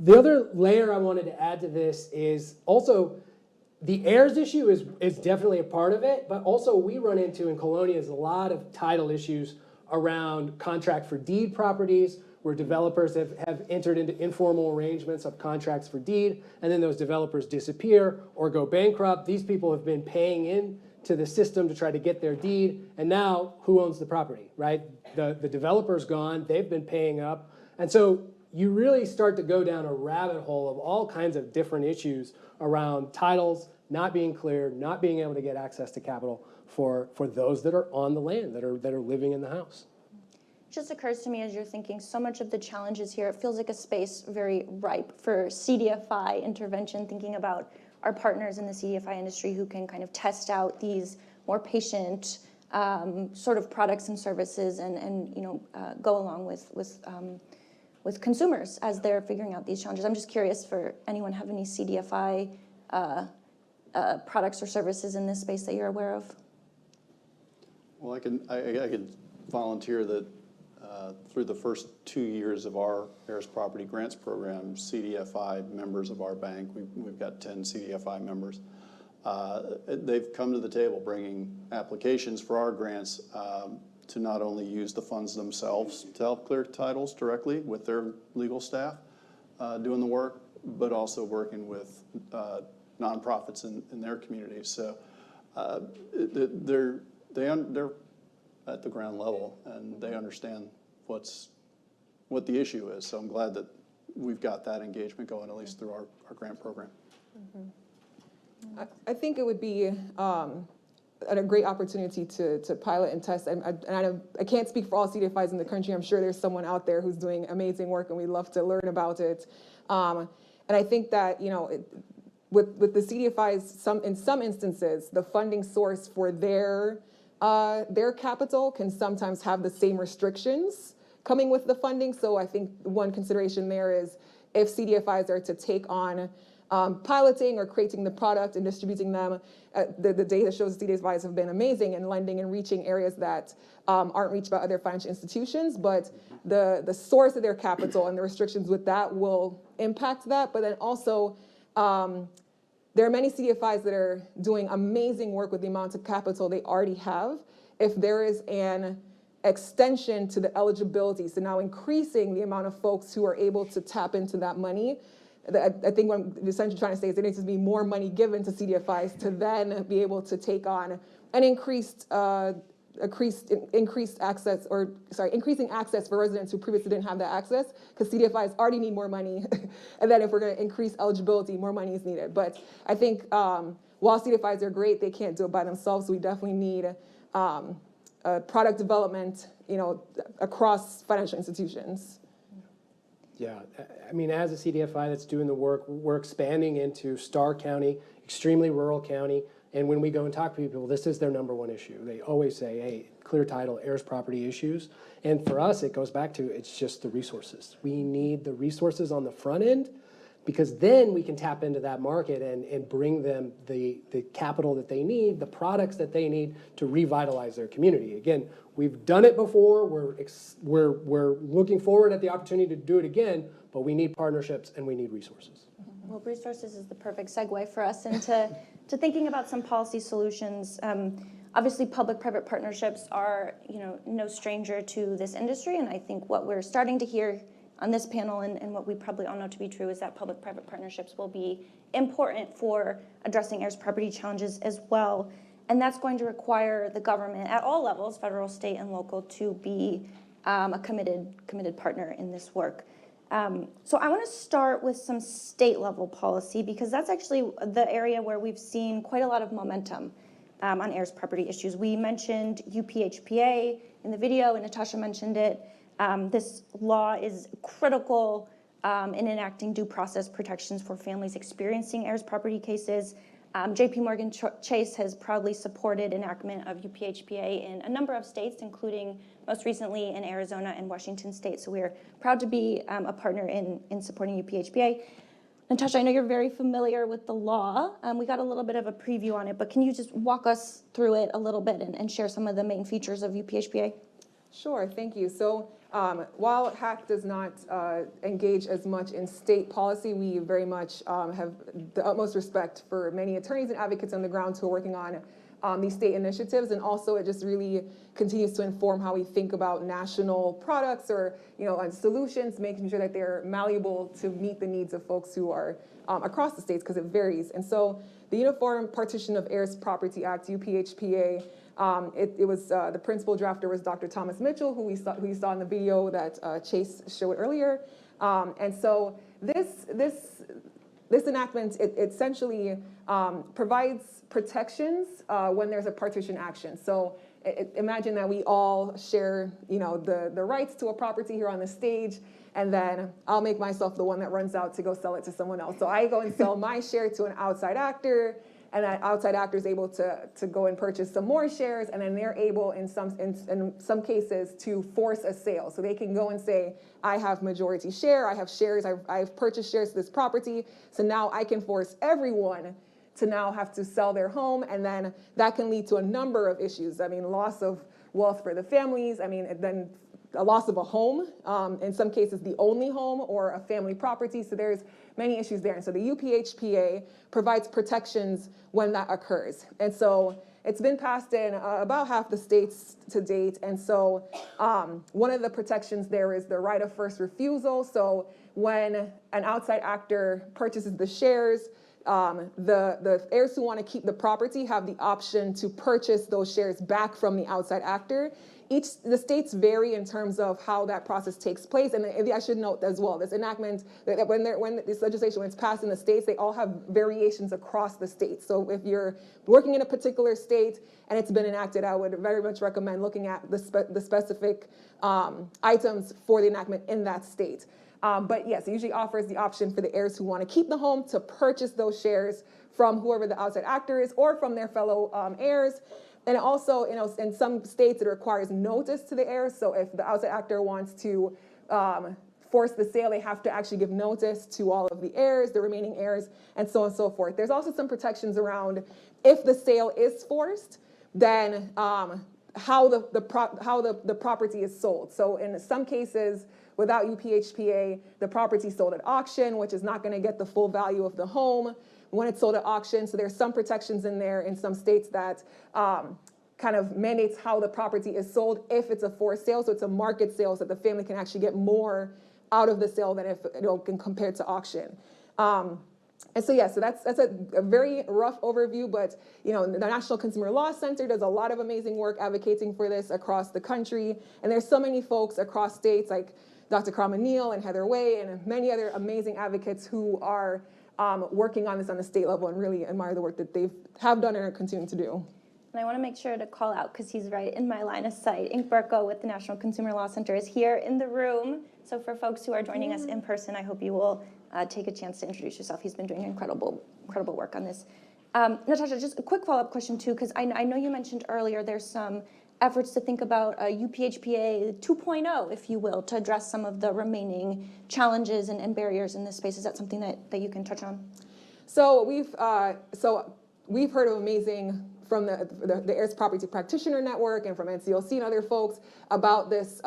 Speaker 10: The other layer I wanted to add to this is also the heirs issue is definitely a part of it, but also we run into in Colonias a lot of title issues around contract for deed properties, where developers have entered into informal arrangements of contracts for deed, and then those developers disappear or go bankrupt. These people have been paying in to the system to try to get their deed, and now who owns the property, right? The developer's gone, they've been paying up, and so you really start to go down a rabbit hole of all kinds of different issues around titles not being clear, not being able to get access to capital for those that are on the land, that are living in the house.
Speaker 2: It just occurs to me as you're thinking, so much of the challenges here, it feels like a space very ripe for CDFI intervention, thinking about our partners in the CDFI industry who can kind of test out these more patient sort of products and services and go along with consumers as they're figuring out these challenges. I'm just curious for anyone have any CDFI products or services in this space that you're aware of?
Speaker 11: Well, I can volunteer that through the first 2 years of our Heirs Property Grants Program, CDFI members of our bank, we've got 10 CDFI members, they've come to the table bringing applications for our grants to not only use the funds themselves to help clear titles directly with their legal staff doing the work, but also working with nonprofits in their communities. So they're at the ground level and they understand what the issue is. So I'm glad that we've got that engagement going, at least through our grant program.
Speaker 9: Mm-hmm. I think it would be a great opportunity to pilot and test. And I can't speak for all CDFIs in the country. I'm sure there's someone out there who's doing amazing work, and we'd love to learn about it. And I think that with the CDFIs, in some instances, the funding source for their capital can sometimes have the same restrictions coming with the funding. So I think one consideration there is if CDFIs are to take on piloting or creating the product and distributing them, the data shows CDFIs have been amazing in lending and reaching areas that aren't reached by other financial institutions, but the source of their capital and the restrictions with that will impact that. But then also, there are many CDFIs that are doing amazing work with the amount of capital they already have. If there is an extension to the eligibility, so now increasing the amount of folks who are able to tap into that money, I think what I'm essentially trying to say is there needs to be more money given to CDFIs to then be able to take on an increasing access for residents who previously didn't have that access, because CDFIs already need more money. And then if we're going to increase eligibility, more money is needed. But I think while CDFIs are great, they can't do it by themselves. So we definitely need product development, across financial institutions.
Speaker 10: Yeah, I mean, as a CDFI that's doing the work, we're expanding into Starr County, extremely rural county. And when we go and talk to people, this is their number one issue. They always say, hey, clear title, heirs property issues. And for us, it goes back to, it's just the resources. We need the resources on the front end, because then we can tap into that market and bring them the capital that they need, the products that they need to revitalize their community. Again, we've done it before. We're looking forward at the opportunity to do it again, but we need partnerships and we need resources.
Speaker 2: Well, resources is the perfect segue for us into thinking about some policy solutions. Obviously, public-private partnerships are, no stranger to this industry, and I think what we're starting to hear on this panel and what we probably all know to be true is that public-private partnerships will be important for addressing heirs property challenges as well. And that's going to require the government at all levels, federal, state, and local, to be a committed partner in this work. So I want to start with some state-level policy, because that's actually the area where we've seen quite a lot of momentum on heirs property issues. We mentioned UPHPA in the video, and Natasha mentioned it. This law is critical in enacting due process protections for families experiencing heirs property cases. JP Morgan Chase has proudly supported enactment of UPHPA in a number of states, including most recently in Arizona and Washington state. So we're proud to be a partner in supporting UPHPA. Natasha, I know you're very familiar with the law. We got a little bit of a preview on it, but can you just walk us through it a little bit and share some of the main features of UPHPA?
Speaker 9: Sure, thank you. So while HAC does not engage as much in state policy, we very much have the utmost respect for many attorneys and advocates on the ground who are working on these state initiatives, and also it just really continues to inform how we think about national products or solutions, making sure that they're malleable to meet the needs of folks who are across the states, because it varies. And so the Uniform Partition of Heirs Property Act, UPHPA, it was the principal drafter was Dr. Thomas Mitchell, who you saw in the video that Chase showed earlier. And so this enactment, it essentially provides protections when there's a partition action. So imagine that we all share, the rights to a property here on the stage, and then I'll make myself the one that runs out to go sell it to someone else. So I go and sell my share to an outside actor, and that outside actor is able to go and purchase some more shares, and then they're able in some cases to force a sale. So they can go and say, I have majority share, I have shares, I've purchased shares of this property, so now I can force everyone to now have to sell their home, and then that can lead to a number of issues. I mean, loss of wealth for the families, then a loss of a home, in some cases the only home or a family property, so there's many issues there. And so the UPHPA provides protections when that occurs. And so it's been passed in about half the states to date. And so one of the protections there is the right of first refusal. So when an outside actor purchases the shares, the heirs who want to keep the property have the option to purchase those shares back from the outside actor. The states vary in terms of how that process takes place, and I should note as well, this enactment, that when this legislation, when it's passed in the states, they all have variations across the states. So if you're working in a particular state and it's been enacted, I would very much recommend looking at the specific items for the enactment in that state. But yes, it usually offers the option for the heirs who want to keep the home to purchase those shares from whoever the outside actor is or from their fellow heirs. And also, in some states, it requires notice to the heirs. So if the outside actor wants to force the sale, they have to actually give notice to all of the heirs, the remaining heirs, and so on and so forth. There's also some protections around if the sale is forced, then how the property is sold. So in some cases, without UPHPA, the property is sold at auction, which is not going to get the full value of the home when it's sold at auction. So there's some protections in there in some states that kind of mandates how the property is sold if it's a forced sale. So it's a market sale, so the family can actually get more out of the sale than if compared to auction. And so so that's a very rough overview, but the National Consumer Law Center does a lot of amazing work advocating for this across the country, and there's so many folks across states like Dr. Carmen Neal and Heather Way and many other amazing advocates who are working on this on the state level, and really admire the work that they have done and are continuing to do.
Speaker 2: And I want to make sure to call out, because he's right in my line of sight, Ink Burko with the National Consumer Law Center is here in the room. So for folks who are joining us in person, I hope you will take a chance to introduce yourself. He's been doing incredible work on this. Natasha, just a quick follow-up question too, because I know you mentioned earlier there's some efforts to think about a UPHPA 2.0, if you will, to address some of the remaining challenges and barriers in this space. Is that something that you can touch on?
Speaker 9: So we've heard of amazing from the Heirs Property Practitioner Network and from NCLC and other folks about this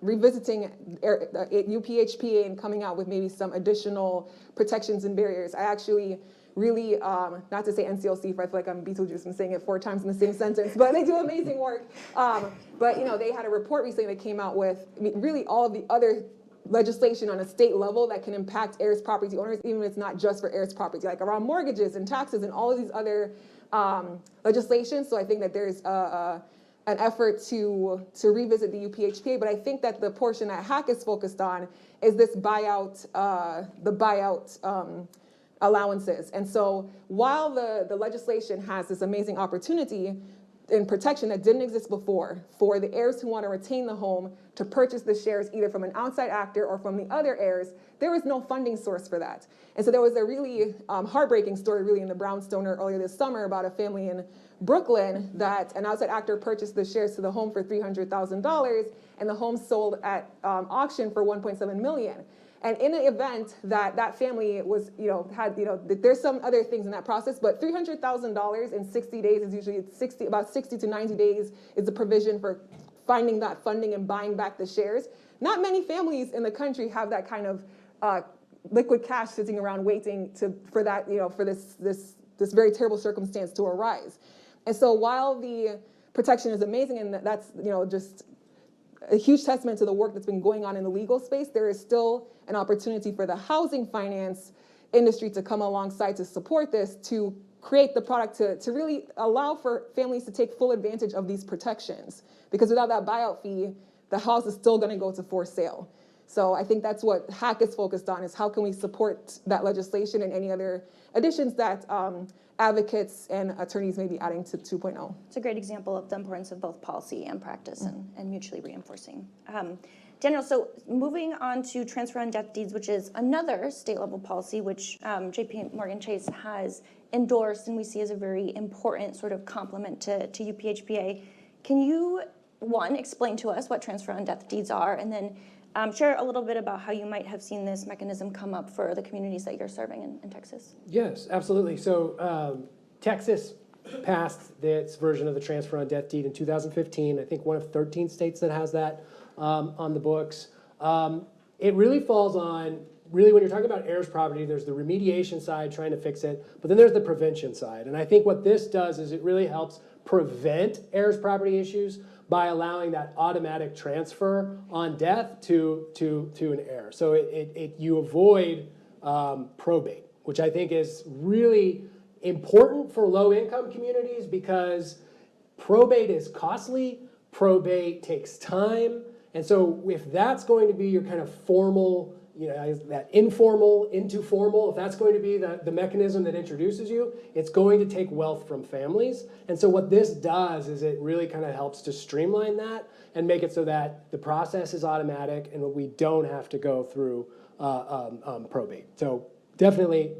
Speaker 9: revisiting UPHPA and coming out with maybe some additional protections and barriers. I actually really, not to say NCLC, for I feel like I'm Beetlejuice and saying it 4 times in the same sentence, but they do amazing work. But they had a report recently that came out with really all of the other legislation on a state level that can impact heirs property owners, even if it's not just for heirs property, like around mortgages and taxes and all of these other legislation. So I think that there's an effort to revisit the UPHPA, but I think that the portion that HAC is focused on is this buyout, allowances. And so while the legislation has this amazing opportunity, and protection that didn't exist before for the heirs who want to retain the home to purchase the shares either from an outside actor or from the other heirs. There was no funding source for that. And so there was a really heartbreaking story really in the Brownstoner earlier this summer about a family in Brooklyn that an outside actor purchased the shares to the home for $300,000 and the home sold at auction for $1.7 million. And in an event that family was, there's some other things in that process, but $300,000 in 60 days is usually about 60 to 90 days is the provision for finding that funding and buying back the shares. Not many families in the country have that kind of liquid cash sitting around waiting for that, for this very terrible circumstance to arise. And so while the protection is amazing, and that's, just a huge testament to the work that's been going on in the legal space, there is still an opportunity for the housing finance industry to come alongside to support this, to create the product to really allow for families to take full advantage of these protections. Because without that buyout fee, the house is still going to go to for sale. So I think that's what HAC is focused on, is how can we support that legislation and any other additions that advocates and attorneys may be adding to 2.0.
Speaker 2: It's a great example of the importance of both policy and practice and mutually reinforcing. Daniel, so moving on to transfer on death deeds, which is another state level policy, which JP Morgan Chase has endorsed and we see as a very important sort of complement to UPHPA. Can you, one, explain to us what transfer on death deeds are, and then share a little bit about how you might have seen this mechanism come up for the communities that you're serving in Texas?
Speaker 10: Yes, absolutely. So Texas passed its version of the transfer on death deed in 2015. I think one of 13 states that has that on the books. It really falls on, when you're talking about heirs property, there's the remediation side, trying to fix it, but then there's the prevention side. And I think what this does is it really helps prevent heirs property issues by allowing that automatic transfer on death to an heir. So you avoid probate, which I think is really important for low-income communities because probate is costly, probate takes time, and so if that's going to be your kind of formal, that informal into formal, if that's going to be the mechanism that introduces you, it's going to take wealth from families. And so what this does is it really kind of helps to streamline that and make it so that the process is automatic and we don't have to go through probate. So definitely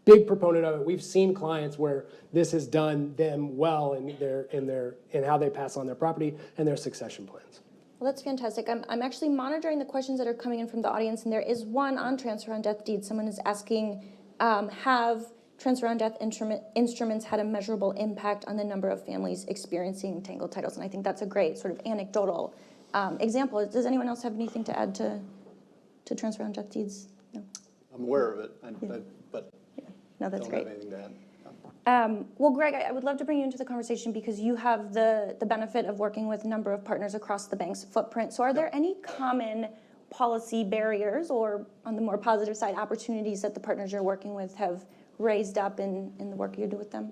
Speaker 10: big proponent of it. We've seen clients where this has done them well in how they pass on their property and their succession plans.
Speaker 2: Well, that's fantastic. I'm actually monitoring the questions that are coming in from the audience, and there is one on transfer on death deeds. Someone is asking, have transfer on death instruments had a measurable impact on the number of families experiencing tangled titles? And I think that's a great sort of anecdotal example. Does anyone else have anything to add to transfer on death deeds? No.
Speaker 11: I'm aware of it, but
Speaker 2: no, that's
Speaker 11: don't
Speaker 2: great.
Speaker 11: have anything to add.
Speaker 2: Well, Greg, I would love to bring you into the conversation because you have the benefit of working with a number of partners across the bank's footprint. So are there any common policy barriers or, on the more positive side, opportunities that the partners you're working with have raised up in the work you do with them?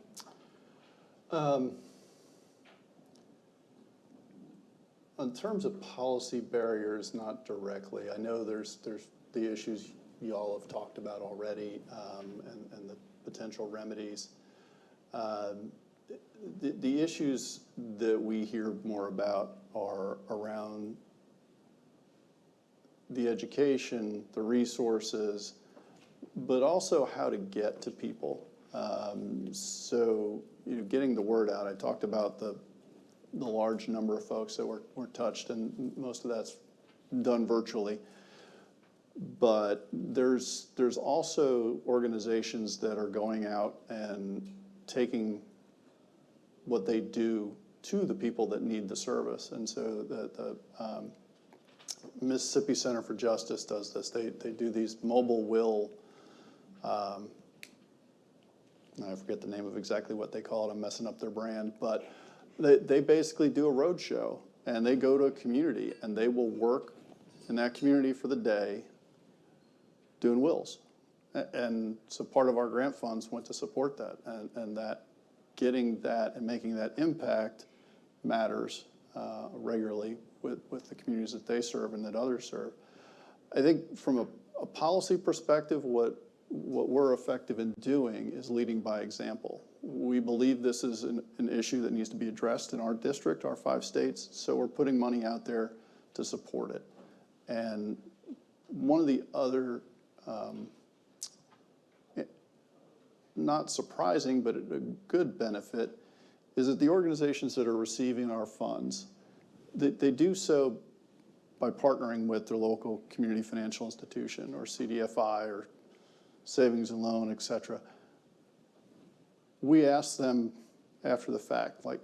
Speaker 11: In terms of policy barriers, not directly. I know there's the issues you all have talked about already and the potential remedies. The issues that we hear more about are around the education, the resources, but also how to get to people. So getting the word out. I talked about the large number of folks that were touched, and most of that's done virtually. But there's also organizations that are going out and taking what they do to the people that need the service. And so the Mississippi Center for Justice does this. They do these mobile will, I forget the name of exactly what they call it. I'm messing up their brand. But they basically do a road show, and they go to a community, and they will work in that community for the day doing wills. And so part of our grant funds went to support that, and that getting that and making that impact matters regularly with the communities that they serve and that others serve. I think from a policy perspective, what what we're effective in doing is leading by example. We believe this is an issue that needs to be addressed in our district, our 5 states, so we're putting money out there to support it. And one of the other, not surprising, but a good benefit is that the organizations that are receiving our funds, they do so by partnering with their local community financial institution or CDFI or savings and loan, et cetera. We ask them after the fact, like,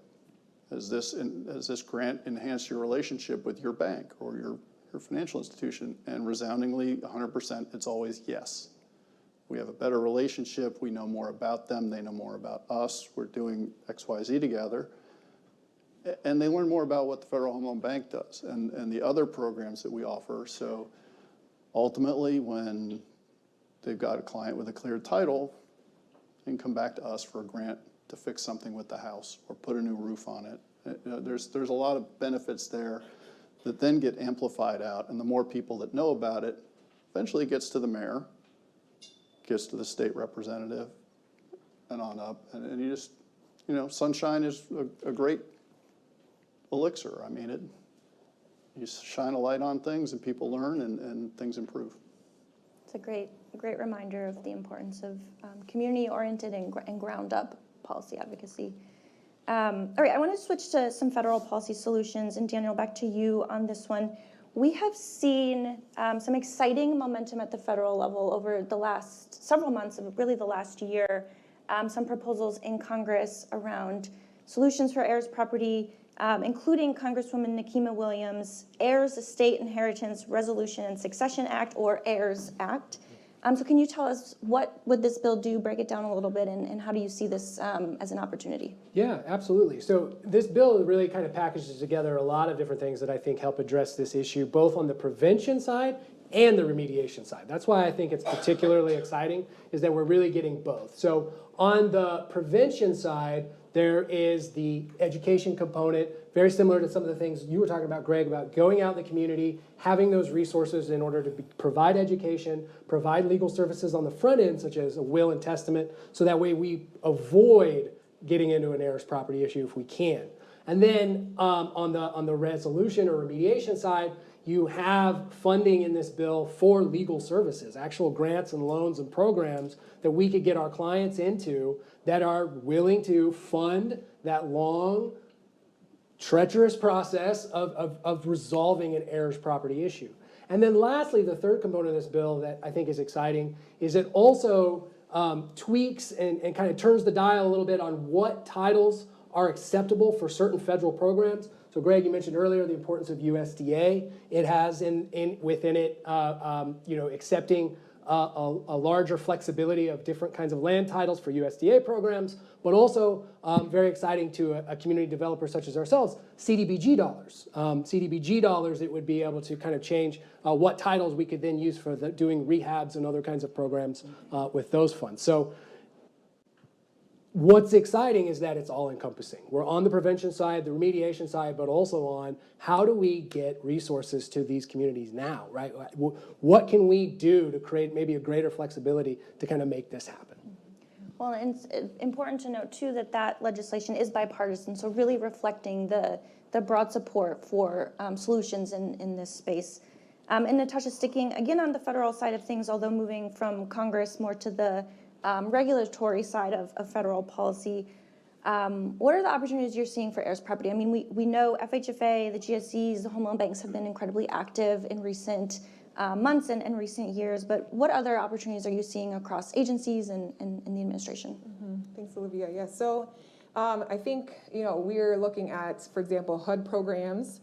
Speaker 11: has this grant enhanced your relationship with your bank or your financial institution? And resoundingly, 100%, it's always yes. We have a better relationship. We know more about them. They know more about us. We're doing X, Y, Z together. And they learn more about what the Federal Home Loan Bank does and the other programs that we offer. So ultimately, when they've got a client with a cleared title, they can come back to us for a grant to fix something with the house or put a new roof on it. There's a lot of benefits there that then get amplified out, and the more people that know about it, eventually it gets to the mayor, gets to the state representative, and on up. And you just, sunshine is a great elixir. I mean, you shine a light on things and people learn and things improve.
Speaker 2: It's a great reminder of the importance of community-oriented and ground-up policy advocacy. All right, I want to switch to some federal policy solutions, and Daniel, back to you on this one. We have seen some exciting momentum at the federal level over the last several months, really the last year, some proposals in Congress around solutions for heirs property, including Congresswoman Nikema Williams' Heirs Estate Inheritance Resolution and Succession Act, or Heirs Act. So can you tell us what would this bill do, break it down a little bit, and how do you see this as an opportunity?
Speaker 10: Yeah, absolutely. So this bill really kind of packages together a lot of different things that I think help address this issue, both on the prevention side and the remediation side. That's why I think it's particularly exciting, is that we're really getting both. So on the prevention side, there is the education component, very similar to some of the things you were talking about, Greg, about going out in the community, having those resources in order to provide education, provide legal services on the front end, such as a will and testament, so that way we avoid getting into an heirs property issue if we can. And then on the resolution or remediation side, you have funding in this bill for legal services, actual grants and loans and programs that we could get our clients into that are willing to fund that long, treacherous process of resolving an heirs property issue. And then lastly, the third component of this bill that I think is exciting is it also tweaks and kind of turns the dial a little bit on what titles are acceptable for certain federal programs. So Greg, you mentioned earlier the importance of USDA. It has within it, accepting a larger flexibility of different kinds of land titles for USDA programs, but also very exciting to a community developer such as ourselves, CDBG dollars. CDBG dollars, it would be able to kind of change what titles we could then use for doing rehabs and other kinds of programs with those funds. So what's exciting is that it's all encompassing. We're on the prevention side, the remediation side, but also on how do we get resources to these communities now, right? What can we do to create maybe a greater flexibility to kind of make this happen?
Speaker 2: Well, and it's important to note too that legislation is bipartisan, so really reflecting the broad support for solutions in this space. And Natasha, sticking again on the federal side of things, although moving from Congress more to the regulatory side of federal policy, what are the opportunities you're seeing for heirs property? I mean, we know FHFA, the GSEs, the home loan banks have been incredibly active in recent months and recent years, but what other opportunities are you seeing across agencies and in the administration?
Speaker 9: Mm-hmm. Thanks, Olivia. Yeah, so I think, we're looking at, for example, HUD programs,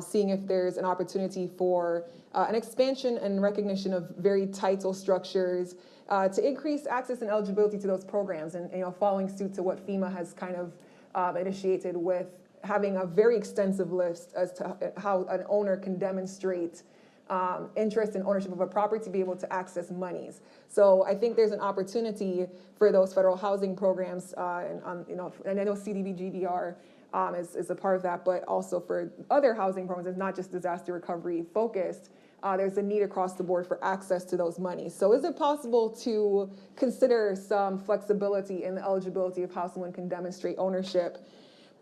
Speaker 9: seeing if there's an opportunity for an expansion and recognition of very title structures, to increase access and eligibility to those programs, and following suit to what FEMA has kind of initiated with having a very extensive list as to how an owner can demonstrate interest and ownership of a property to be able to access monies. So I think there's an opportunity for those federal housing programs, and I know CDBGDR is a part of that, but also for other housing programs. It's not just disaster recovery focused, there's a need across the board for access to those monies. So is it possible to consider some flexibility in the eligibility of how someone can demonstrate ownership?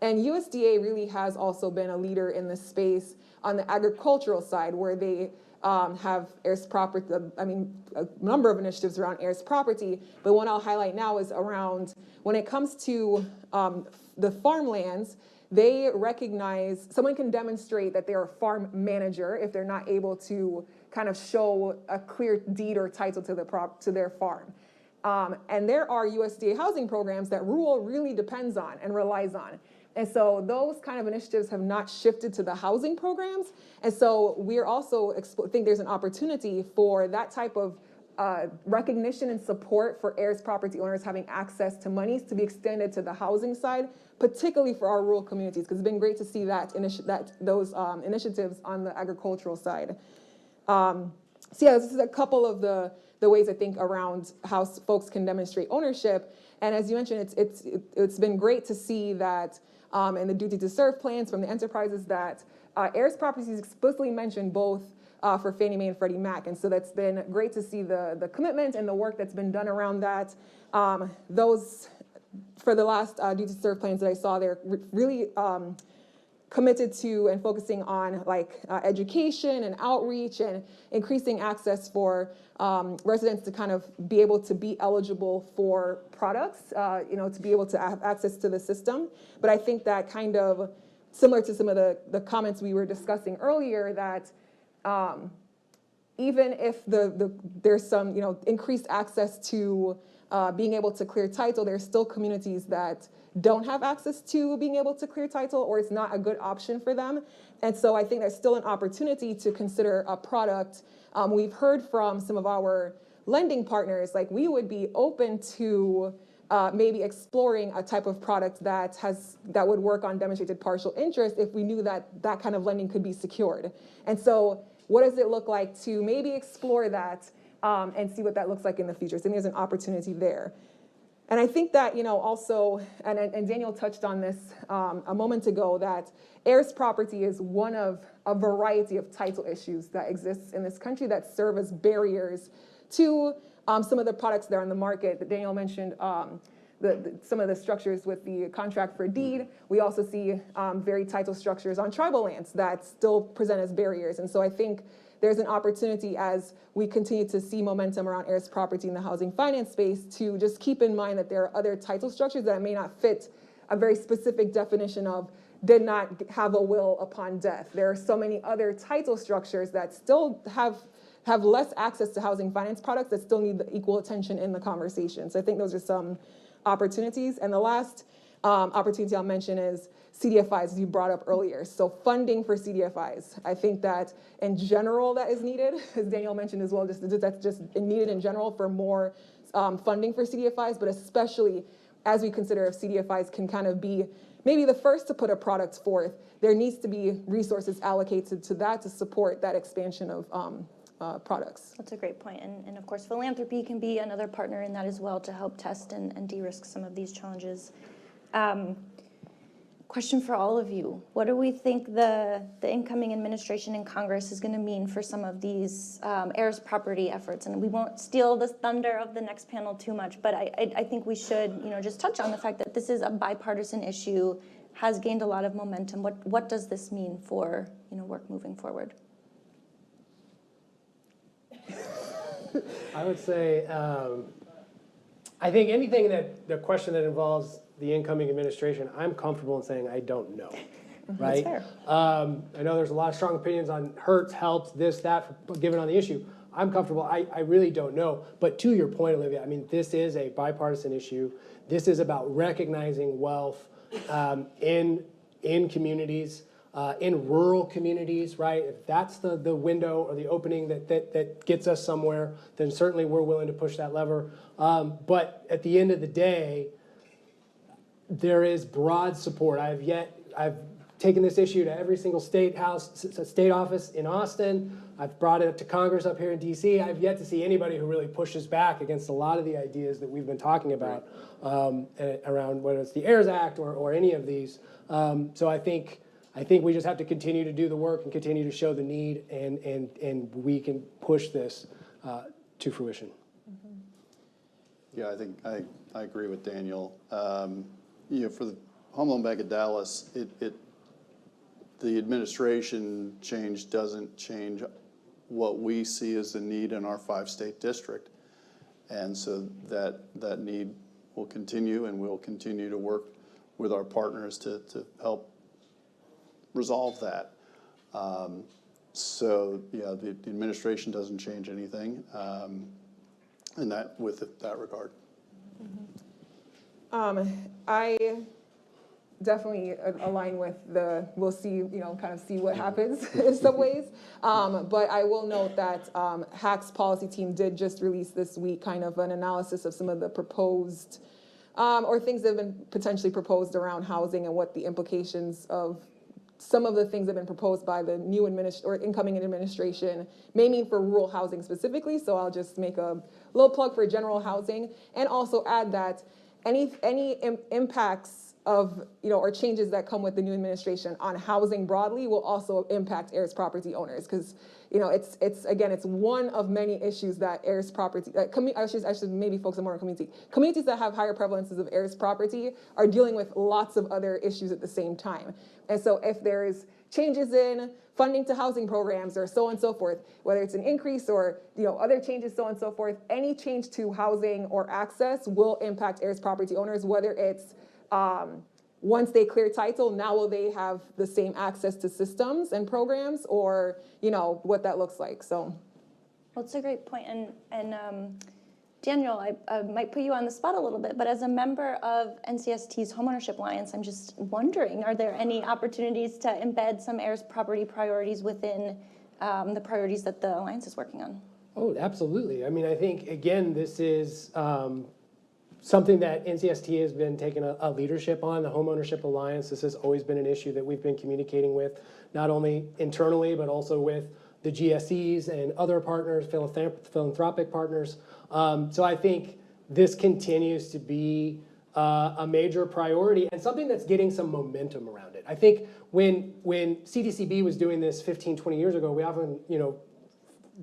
Speaker 9: And USDA really has also been a leader in this space on the agricultural side, where they have heirs property, a number of initiatives around heirs property, but one I'll highlight now is around, when it comes to the farmlands, they recognize someone can demonstrate that they're a farm manager if they're not able to kind of show a clear deed or title to their farm. And there are USDA housing programs that rural really depends on and relies on. And so those kind of initiatives have not shifted to the housing programs. And so we're also think there's an opportunity for that type of recognition and support for heirs property owners having access to monies to be extended to the housing side, particularly for our rural communities, because it's been great to see those initiatives on the agricultural side. So yeah, this is a couple of the ways I think around how folks can demonstrate ownership. And as you mentioned, it's been great to see that in the duty to serve plans from the enterprises that heirs properties explicitly mentioned both for Fannie Mae and Freddie Mac. And so that's been great to see the commitment and the work that's been done around that. Those, for the last duty to serve plans that I saw, they're really committed to and focusing on education and outreach and increasing access for residents to kind of be able to be eligible for products, to be able to have access to the system. But I think that kind of similar to some of the comments we were discussing earlier, that even if there's some increased access to being able to clear title, there's still communities that don't have access to being able to clear title, or it's not a good option for them. And so I think there's still an opportunity to consider a product. We've heard from some of our lending partners, we would be open to maybe exploring a type of product that would work on demonstrated partial interest if we knew that that kind of lending could be secured. And so what does it look like to maybe explore that and see what that looks like in the future? So I think there's an opportunity there. And I think that, also, and Daniel touched on this a moment ago, that heirs property is one of a variety of title issues that exists in this country that serve as barriers to some of the products that are on the market. That Daniel mentioned some of the structures with the contract for deed. We also see very title structures on tribal lands that still present as barriers. And so I think there's an opportunity, as we continue to see momentum around heirs property in the housing finance space, to just keep in mind that there are other title structures that may not fit a very specific definition of did not have a will upon death. There are so many other title structures that still have less access to housing finance products that still need the equal attention in the conversation. So I think those are some opportunities. And the last opportunity I'll mention is CDFIs, as you brought up earlier. So funding for CDFIs. I think that in general that is needed, as Daniel mentioned as well, that's just needed in general for more funding for CDFIs, but especially as we consider if CDFIs can kind of be maybe the first to put a product forth, there needs to be resources allocated to that to support that expansion of products.
Speaker 2: That's a great point. And of course, philanthropy can be another partner in that as well to help test and de-risk some of these challenges. Question for all of you. What do we think the incoming administration in Congress is going to mean for some of these heirs property efforts? And we won't steal the thunder of the next panel too much, but I think we should just touch on the fact that this is a bipartisan issue, has gained a lot of momentum. What does this mean for work moving forward?
Speaker 10: I would say, I think anything the question that involves the incoming administration, I'm comfortable in saying I don't know, right?
Speaker 2: That's fair.
Speaker 10: I know there's a lot of strong opinions on hurts, helps, this, that, given on the issue. I'm comfortable. I really don't know. But to your point, Olivia, this is a bipartisan issue. This is about recognizing wealth in communities. In rural communities, right? If that's the window or the opening that gets us somewhere, then certainly we're willing to push that lever. But at the end of the day, there is broad support. I've taken this issue to every single state office in Austin. I've brought it to Congress up here in DC. I've yet to see anybody who really pushes back against a lot of the ideas that we've been talking about around whether it's the Heirs Act or any of these. So I think I think we just have to continue to do the work and continue to show the need, and we can push this to fruition.
Speaker 11: Yeah, I think I agree with Daniel. For the Home Loan Bank of Dallas, the administration change doesn't change what we see as the need in our 5-state district. And so that need will continue, and we'll continue to work with our partners to help resolve that. The administration doesn't change anything in that regard.
Speaker 9: I definitely align with we'll see, kind of see what happens in some ways. But I will note that HAC's policy team did just release this week kind of an analysis of some of the proposed or things that have been potentially proposed around housing and what the implications of some of the things that have been proposed by the new incoming administration may mean for rural housing specifically. So I'll just make a little plug for general housing, and also add that any impacts of, or changes that come with the new administration on housing broadly will also impact heirs property owners, because, it's one of many issues that heirs property, I should maybe focus on more on communities that have higher prevalences of heirs property are dealing with lots of other issues at the same time. And so if there's changes in funding to housing programs or so on and so forth, whether it's an increase or other changes, so on and so forth, any change to housing or access will impact heirs property owners, whether it's once they clear title, now will they have the same access to systems and programs, or what that looks like. So,
Speaker 2: well, it's a great point, and Daniel, I might put you on the spot a little bit, but as a member of NCST's Homeownership Alliance, I'm just wondering, are there any opportunities to embed some heirs property priorities within the priorities that the Alliance is working on?
Speaker 10: Oh, absolutely. I mean, I think, again, this is something that NCST has been taking a leadership on, the Homeownership Alliance. This has always been an issue that we've been communicating with, not only internally, but also with the GSEs and other partners, philanthropic partners. So I think this continues to be a major priority and something that's getting some momentum around it. I think when CDCB was doing this 15, 20 years ago, we often,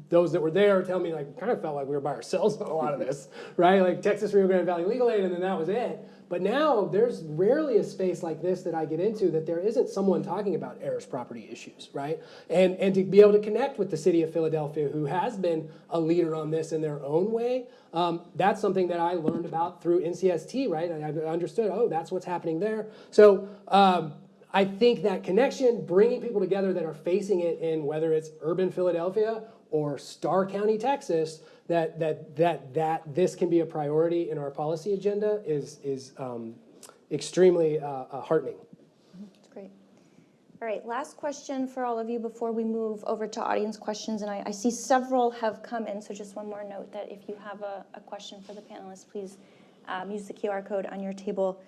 Speaker 10: those that were there tell me, kind of felt like we were by ourselves on a lot of this, right? Like Texas Rio Grande Valley Legal Aid, and then that was it. But now there's rarely a space like this that I get into that there isn't someone talking about heirs property issues, right? And to be able to connect with the city of Philadelphia, who has been a leader on this in their own way, that's something that I learned about through NCST, right? And I understood, that's what's happening there. So I think that connection, bringing people together that are facing it in whether it's urban Philadelphia or Starr County, Texas, that this can be a priority in our policy agenda is extremely heartening.
Speaker 2: That's great. All right, last question for all of you before we move over to audience questions. And I see several have come in, so just one more note that if you have a question for the panelists, please use the QR code on your table.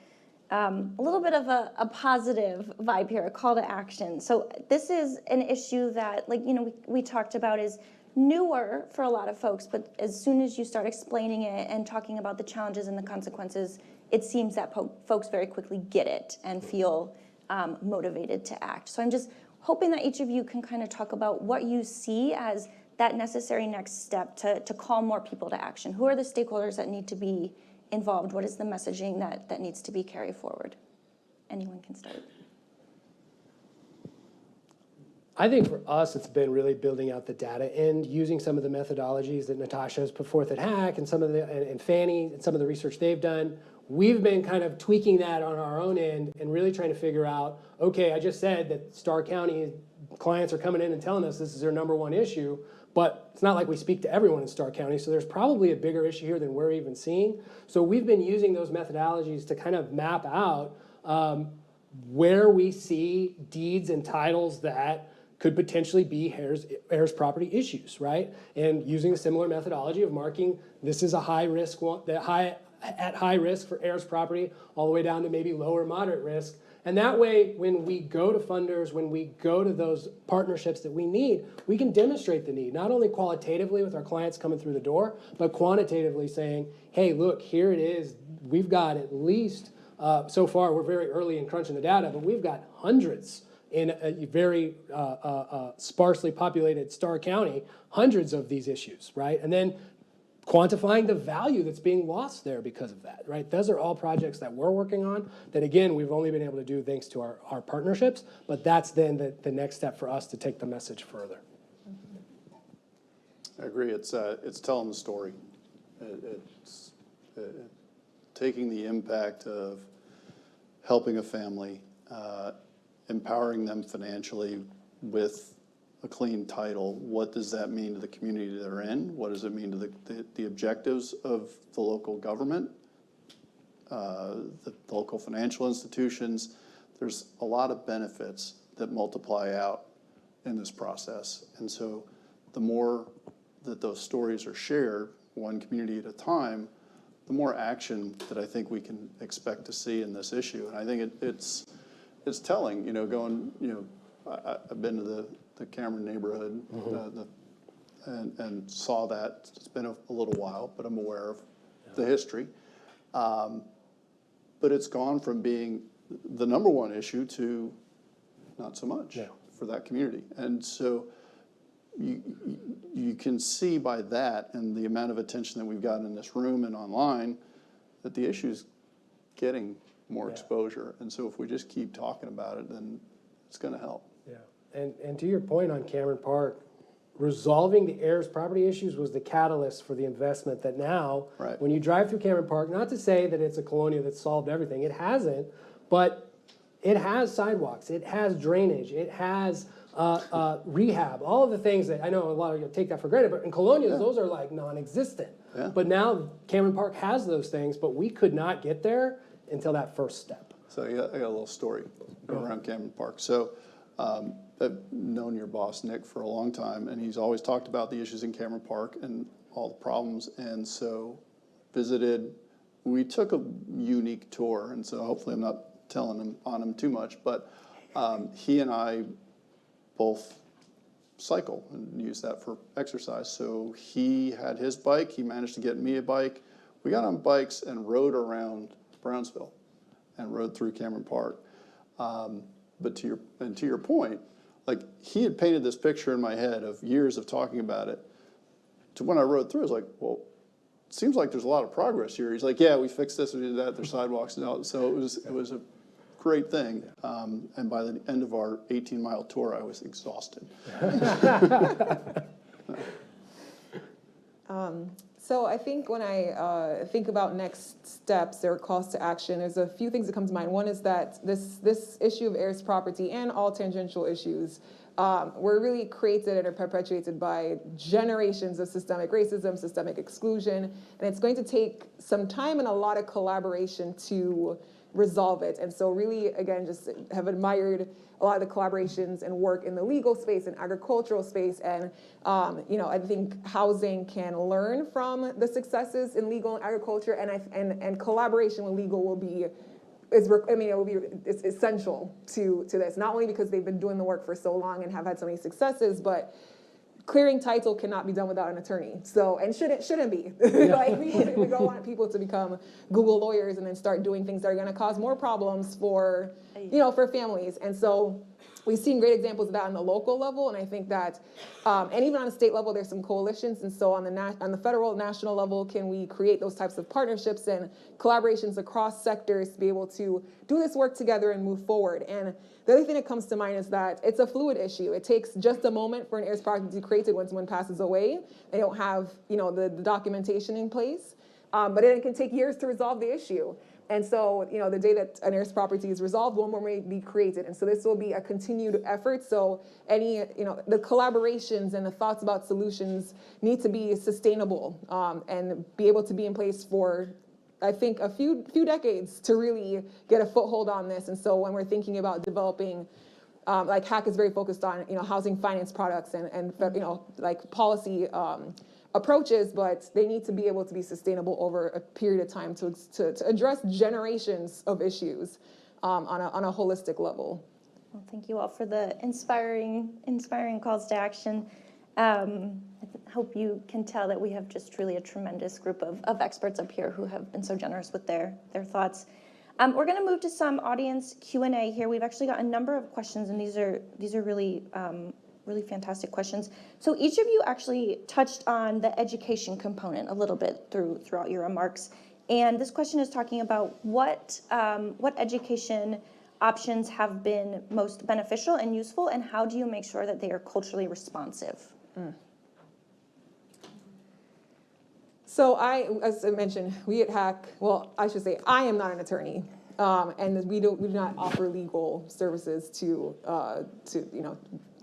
Speaker 2: A little bit of a positive vibe here, a call to action. So this is an issue that, we talked about is newer for a lot of folks, but as soon as you start explaining it and talking about the challenges and the consequences, it seems that folks very quickly get it and feel motivated to act. So I'm just hoping that each of you can kind of talk about what you see as that necessary next step to call more people to action. Who are the stakeholders that need to be involved? What is the messaging that needs to be carried forward? Anyone can start.
Speaker 10: I think for us, it's been really building out the data end, using some of the methodologies that Natasha has put forth at HAC and and Fannie and some of the research they've done. We've been kind of tweaking that on our own end and really trying to figure out, okay, I just said that Starr County clients are coming in and telling us this is their number one issue, but it's not like we speak to everyone in Starr County, so there's probably a bigger issue here than we're even seeing. So we've been using those methodologies to kind of map out where we see deeds and titles that could potentially be heirs property issues, right? And using a similar methodology of marking this is a high risk one, at high risk for heirs property, all the way down to maybe lower moderate risk. And that way, when we go to funders, when we go to those partnerships that we need, we can demonstrate the need, not only qualitatively with our clients coming through the door, but quantitatively saying, hey, look, here it is. We've got at least, so far we're very early in crunching the data, but we've got hundreds, in a very sparsely populated Starr County, hundreds of these issues, right? And then quantifying the value that's being lost there because of that, right? Those are all projects that we're working on that, again, we've only been able to do thanks to our partnerships, but that's then the next step for us to take the message further.
Speaker 11: I agree. It's telling the story. It's taking the impact of helping a family, empowering them financially with a clean title. What does that mean to the community they're in? What does it mean to the objectives of the local government, the local financial institutions? There's a lot of benefits that multiply out in this process. And so the more that those stories are shared, one community at a time, the more action that I think we can expect to see in this issue. And I think it's telling, I've been to the Cameron neighborhood and saw that. It's been a little while, but I'm aware of the history. But it's gone from being the number one issue to not so much for that community. And so you can see by that and the amount of attention that we've gotten in this room and online that the issue's getting more exposure. And so if we just keep talking about it, then it's going to help.
Speaker 10: Yeah, and to your point on Cameron Park, resolving the Heirs property issues was the catalyst for the investment that now, when you drive through Cameron Park, not to say that it's a colonia that solved everything, it hasn't, but it has sidewalks, it has drainage, it has rehab, all of the things that I know a lot of you take that for granted, but in colonias, those are like non-existent. Yeah. But now Cameron Park has those things, but we could not get there until that first step.
Speaker 11: So I got a little story around Cameron Park. So I've known your boss, Nick, for a long time, and he's always talked about the issues in Cameron Park and all the problems. And so we took a unique tour, and so hopefully I'm not telling him on him too much, but he and I both cycle and use that for exercise. So he had his bike, he managed to get me a bike. We got on bikes and rode around Brownsville and rode through Cameron Park. But to your point, like he had painted this picture in my head of years of talking about it. To when I rode through, I was like, well, it seems like there's a lot of progress here. He's like, yeah, we fixed this, we did that, there's sidewalks and all. So it was a great thing. And by the end of our 18-mile tour, I was exhausted.
Speaker 9: So I think when I think about next steps or calls to action, there's a few things that come to mind. One is that this issue of heirs property and all tangential issues were really created and are perpetuated by generations of systemic racism, systemic exclusion, and it's going to take some time and a lot of collaboration to resolve it. And so really, again, just have admired a lot of the collaborations and work in the legal space and agricultural space. And, I think housing can learn from the successes in legal and agriculture, and collaboration with legal will be, it's essential to this, not only because they've been doing the work for so long and have had so many successes, but clearing title cannot be done without an attorney. So, and shouldn't be. Like we don't want people to become Google lawyers and then start doing things that are going to cause more problems for families. And so we've seen great examples of that on the local level, and I think that, and even on a state level, there's some coalitions. And so on the federal, national level, can we create those types of partnerships and collaborations across sectors to be able to do this work together and move forward? And the other thing that comes to mind is that it's a fluid issue. It takes just a moment for an heirs property to be created when someone passes away. They don't have, the documentation in place, but it can take years to resolve the issue. And so, the day that an heirs property is resolved, one more may be created. And so this will be a continued effort. So any, the collaborations and the thoughts about solutions need to be sustainable and be able to be in place for, I think, a few decades to really get a foothold on this. And so when we're thinking about developing, like HAC is very focused on, housing finance products and like policy approaches, but they need to be able to be sustainable over a period of time to address generations of issues on a holistic level.
Speaker 2: Well, thank you all for the inspiring calls to action. I hope you can tell that we have just truly a tremendous group of experts up here who have been so generous with their thoughts. We're going to move to some audience Q&A here. We've actually got a number of questions, and these are really really fantastic questions. So each of you actually touched on the education component a little bit throughout your remarks. And this question is talking about what education options have been most beneficial and useful, and how do you make sure that they are culturally responsive?
Speaker 9: So as I mentioned, we at HAC, well, I should say I am not an attorney, and we do not offer legal services to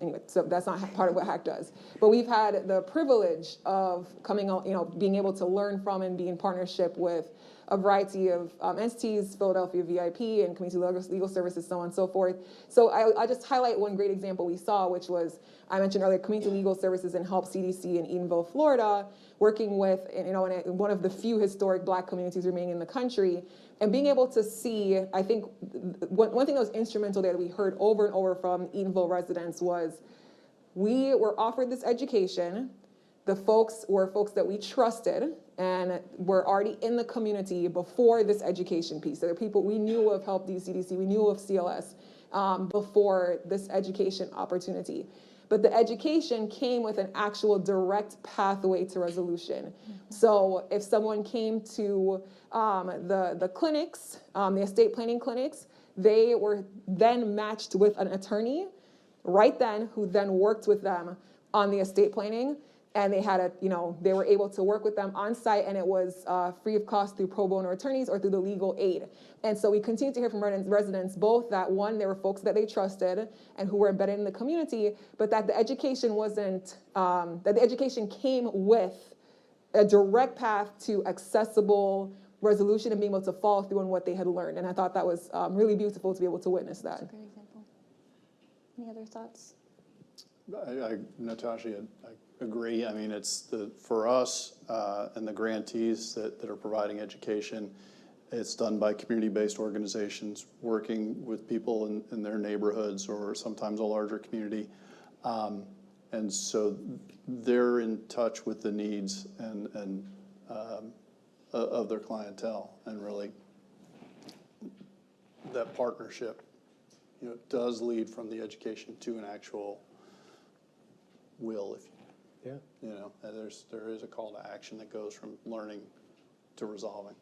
Speaker 9: anyway, so that's not part of what HAC does. But we've had the privilege of coming out, being able to learn from and be in partnership with a variety of entities, Philadelphia VIP and Community Legal Services, so on and so forth. So I'll just highlight one great example we saw, which was, I mentioned earlier, Community Legal Services and Help CDC in Edenville, Florida, working with, in one of the few historic Black communities remaining in the country, and being able to see, I think, one thing that was instrumental there that we heard over and over from Edenville residents was, we were offered this education. The folks were folks that we trusted and were already in the community before this education piece. So the people we knew of Help CDC, we knew of CLS before this education opportunity. But the education came with an actual direct pathway to resolution. So if someone came to the clinics, the estate planning clinics, they were then matched with an attorney right then, who then worked with them on the estate planning. And they had they were able to work with them on site, and it was free of cost through pro bono attorneys or through the legal aid. And so we continue to hear from residents both that, one, there were folks that they trusted and who were embedded in the community, but that the education wasn't, that the education came with a direct path to accessible resolution and being able to follow through on what they had learned. And I thought that was really beautiful to be able to witness that.
Speaker 2: That's a great example. Any other thoughts?
Speaker 11: Natasha, I agree. I mean, it's for us and the grantees that are providing education, it's done by community-based organizations working with people in their neighborhoods or sometimes a larger community. And so they're in touch with the needs and of their clientele, and really that partnership, does lead from the education to an actual will, if there is a call to action that goes from learning to resolving,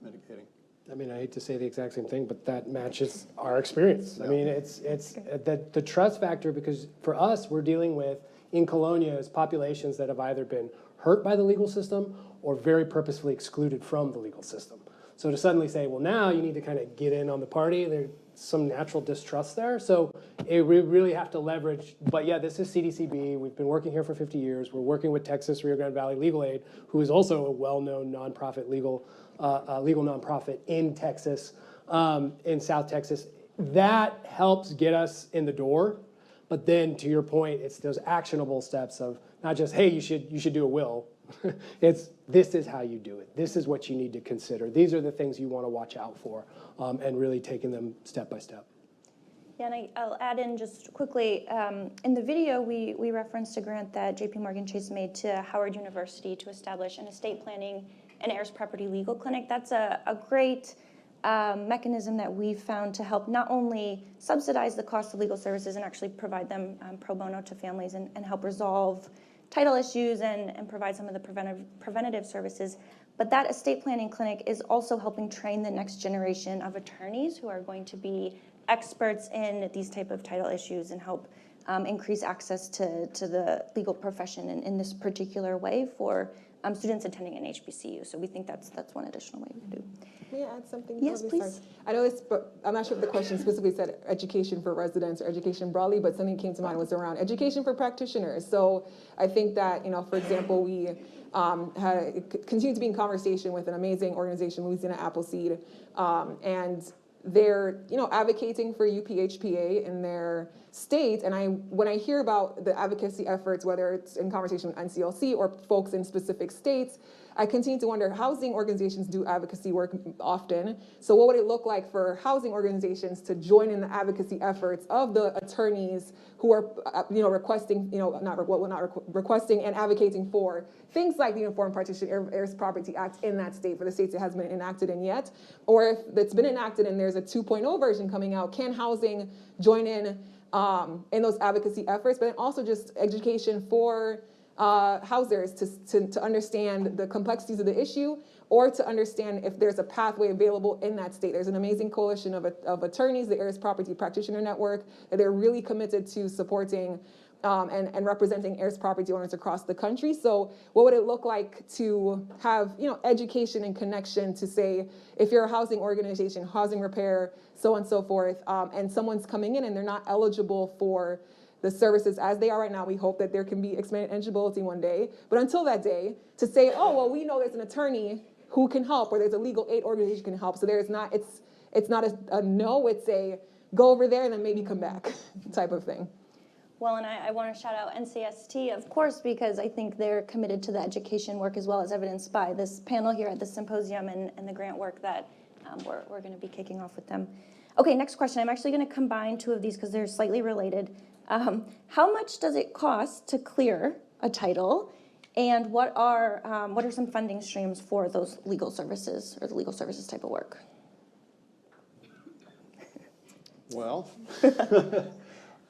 Speaker 11: mitigating.
Speaker 10: I mean, I hate to say the exact same thing, but that matches our experience. I mean, it's the trust factor, because for us, we're dealing with, in Colonias, populations that have either been hurt by the legal system or very purposefully excluded from the legal system. So to suddenly say, well, now you need to kind of get in on the party, there's some natural distrust there. So we really have to leverage, but yeah, this is CDCB. We've been working here for 50 years. We're working with Texas Rio Grande Valley Legal Aid, who is also a well-known nonprofit legal nonprofit in Texas, in South Texas. That helps get us in the door. But then, to your point, it's those actionable steps of not just, hey, you should do a will. It's, this is how you do it. This is what you need to consider. These are the things you want to watch out for, and really taking them step by step.
Speaker 2: Yeah, and I'll add in just quickly, in the video, we referenced a grant that JP Morgan Chase made to Howard University to establish an estate planning and heirs property legal clinic. That's a great mechanism that we've found to help not only subsidize the cost of legal services and actually provide them pro bono to families and help resolve title issues and provide some of the preventative services, but that estate planning clinic is also helping train the next generation of attorneys who are going to be experts in these type of title issues and help increase access to the legal profession in this particular way for students attending an HBCU. So we think that's one additional way we can do.
Speaker 9: May I add something?
Speaker 2: Yes, please.
Speaker 9: Sorry. I know this, but I'm not sure if the question specifically said education for residents or education broadly, but something that came to mind was around education for practitioners. So I think that, for example, we continue to be in conversation with an amazing organization, Louisiana Appleseed, and they're advocating for UPHPA in their state. And when I hear about the advocacy efforts, whether it's in conversation with NCLC or folks in specific states, I continue to wonder, housing organizations do advocacy work often. So what would it look like for housing organizations to join in the advocacy efforts of the attorneys who are, requesting, requesting and advocating for things like the Uniform Partition Heirs Property Act in that state for the states it hasn't been enacted in yet? Or if it's been enacted and there's a 2.0 version coming out, can housing join in those advocacy efforts? But then also just education for housers to understand the complexities of the issue, or to understand if there's a pathway available in that state. There's an amazing coalition of attorneys, the Heirs Property Practitioner Network, that they're really committed to supporting and representing heirs property owners across the country. So what would it look like to have education and connection to say, if you're a housing organization, housing repair, so on and so forth, and someone's coming in and they're not eligible for the services as they are right now. We hope that there can be expanded eligibility one day. But until that day, to say, oh, well, we know there's an attorney who can help, or there's a legal aid organization can help. So it's not a no, it's a go over there and then maybe come back type of thing.
Speaker 2: Well, and I want to shout out NCST, of course, because I think they're committed to the education work as well, as evidenced by this panel here at the symposium and the grant work that we're going to be kicking off with them. Okay, next question. I'm actually going to combine two of these because they're slightly related. How much does it cost to clear a title, and what are some funding streams for those legal services or the legal services type of work?
Speaker 11: Well,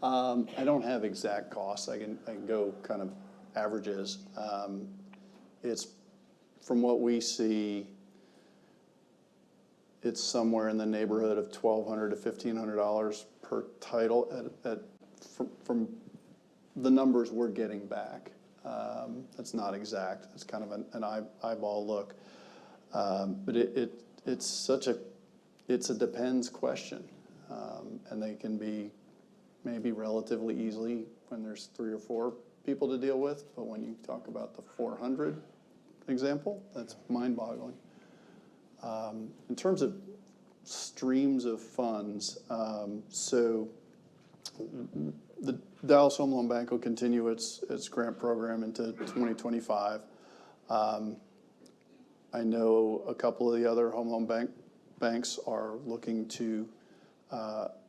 Speaker 11: I don't have exact costs. I can go kind of averages. It's from what we see, it's somewhere in the neighborhood of $1,200 to $1,500 per title from the numbers we're getting back. That's not exact. It's kind of an eyeball look. But it's a depends question. And they can be maybe relatively easily when there's 3 or 4 people to deal with. But when you talk about the 400 example, that's mind-boggling. In terms of streams of funds, so the Dallas Home Loan Bank will continue its grant program into 2025. I know a couple of the other home loan banks are looking to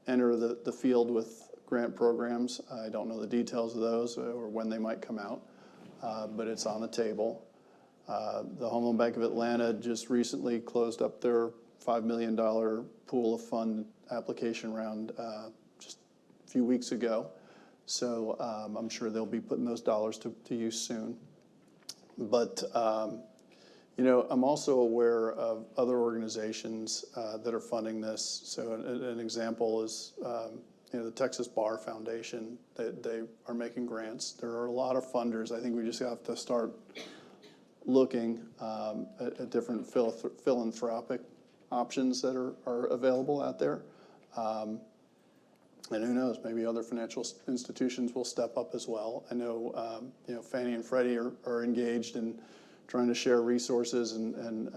Speaker 11: enter the field with grant programs. I don't know the details of those or when they might come out, but it's on the table. The Home Loan Bank of Atlanta just recently closed up their $5 million pool of fund application round just a few weeks ago. So I'm sure they'll be putting those dollars to use soon. But, I'm also aware of other organizations that are funding this. So an example is, the Texas Bar Foundation. They are making grants. There are a lot of funders. I think we just have to start looking at different philanthropic options that are available out there. And who knows, maybe other financial institutions will step up as well. I know, Fannie and Freddie are engaged in trying to share resources and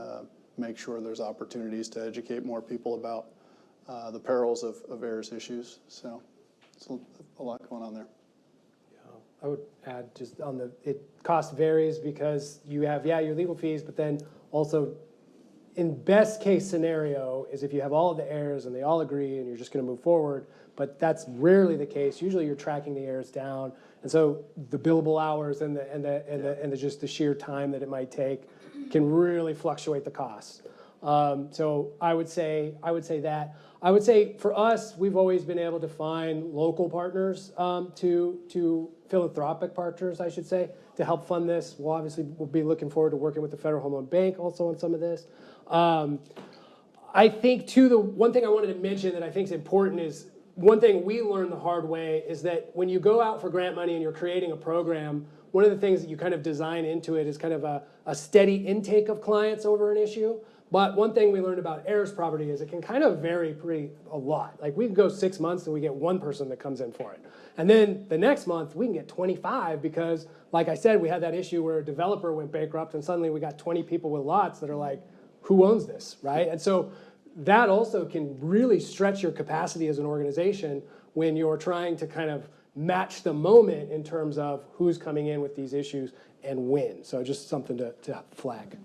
Speaker 11: make sure there's opportunities to educate more people about the perils of heirs issues. So it's a lot going on there.
Speaker 10: I would add just on cost varies because you have, your legal fees, but then also in best case scenario is if you have all of the heirs and they all agree and you're just going to move forward, but that's rarely the case. Usually you're tracking the heirs down. And so the billable hours and just the sheer time that it might take can really fluctuate the costs. So I would say that. I would say for us, we've always been able to find local partners to philanthropic partners, I should say, to help fund this. We'll be looking forward to working with the Federal Home Loan Bank also on some of this. I think too, the one thing I wanted to mention that I think is important is one thing we learned the hard way is that when you go out for grant money and you're creating a program, one of the things that you kind of design into it is kind of a steady intake of clients over an issue. But one thing we learned about heirs property is it can kind of vary a lot. Like we can go 6 months and we get one person that comes in for it. And then the next month we can get 25 because, like I said, we had that issue where a developer went bankrupt and suddenly we got 20 people with lots that are like, who owns this, right? And so that also can really stretch your capacity as an organization when you're trying to kind of match the moment in terms of who's coming in with these issues and when. So just something to flag.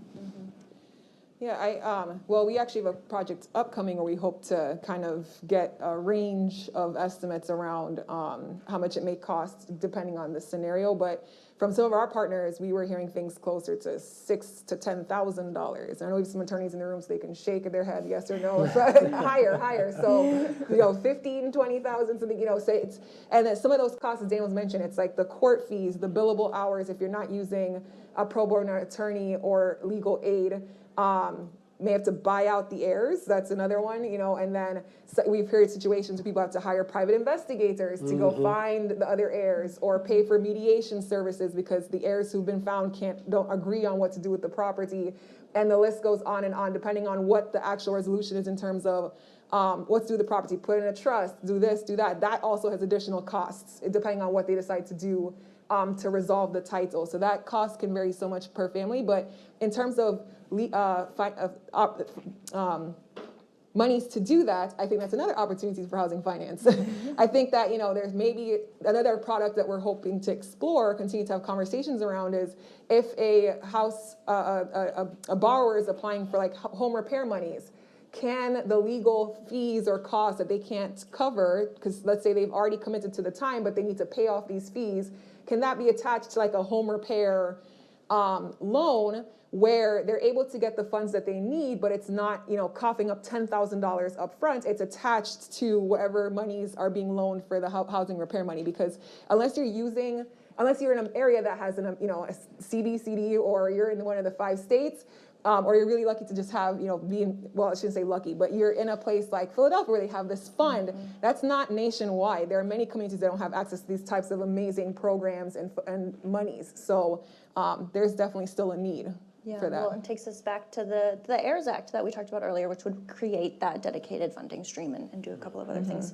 Speaker 9: Yeah, well, we actually have a project upcoming where we hope to kind of get a range of estimates around how much it may cost depending on the scenario. But from some of our partners, we were hearing things closer to $6,000 to $10,000. I know we have some attorneys in the room, so they can shake their head yes or no. higher. So 15, 20,000, something. Say it's, and then some of those costs, as Daniel's mentioned, it's like the court fees, the billable hours if you're not using a pro bono attorney or legal aid. May have to buy out the heirs. That's another one, and then we've heard situations where people have to hire private investigators to go find the other heirs or pay for mediation services because the heirs who've been found don't agree on what to do with the property. And the list goes on and on, depending on what the actual resolution is in terms of what to do with the property, put in a trust, do this, do that. That also has additional costs, depending on what they decide to do to resolve the title. So that cost can vary so much per family. But in terms of monies to do that, I think that's another opportunity for housing finance. I think that, there's maybe another product that we're hoping to explore, continue to have conversations around is if a house, a borrower is applying for like home repair monies, can the legal fees or costs that they can't cover, because let's say they've already committed to the time, but they need to pay off these fees, can that be attached to like a home repair loan where they're able to get the funds that they need, but it's not, coughing up $10,000 up front. It's attached to whatever monies are being loaned for the housing repair money. Because unless you're in an area that has a CBCD or you're in one of the 5 states, or you're really lucky to just have, I shouldn't say lucky, but you're in a place like Philadelphia where they have this fund. That's not nationwide. There are many communities that don't have access to these types of amazing programs and monies. So there's definitely still a need for that.
Speaker 2: Well, it takes us back to the Heirs Act that we talked about earlier, which would create that dedicated funding stream and do a couple of other things.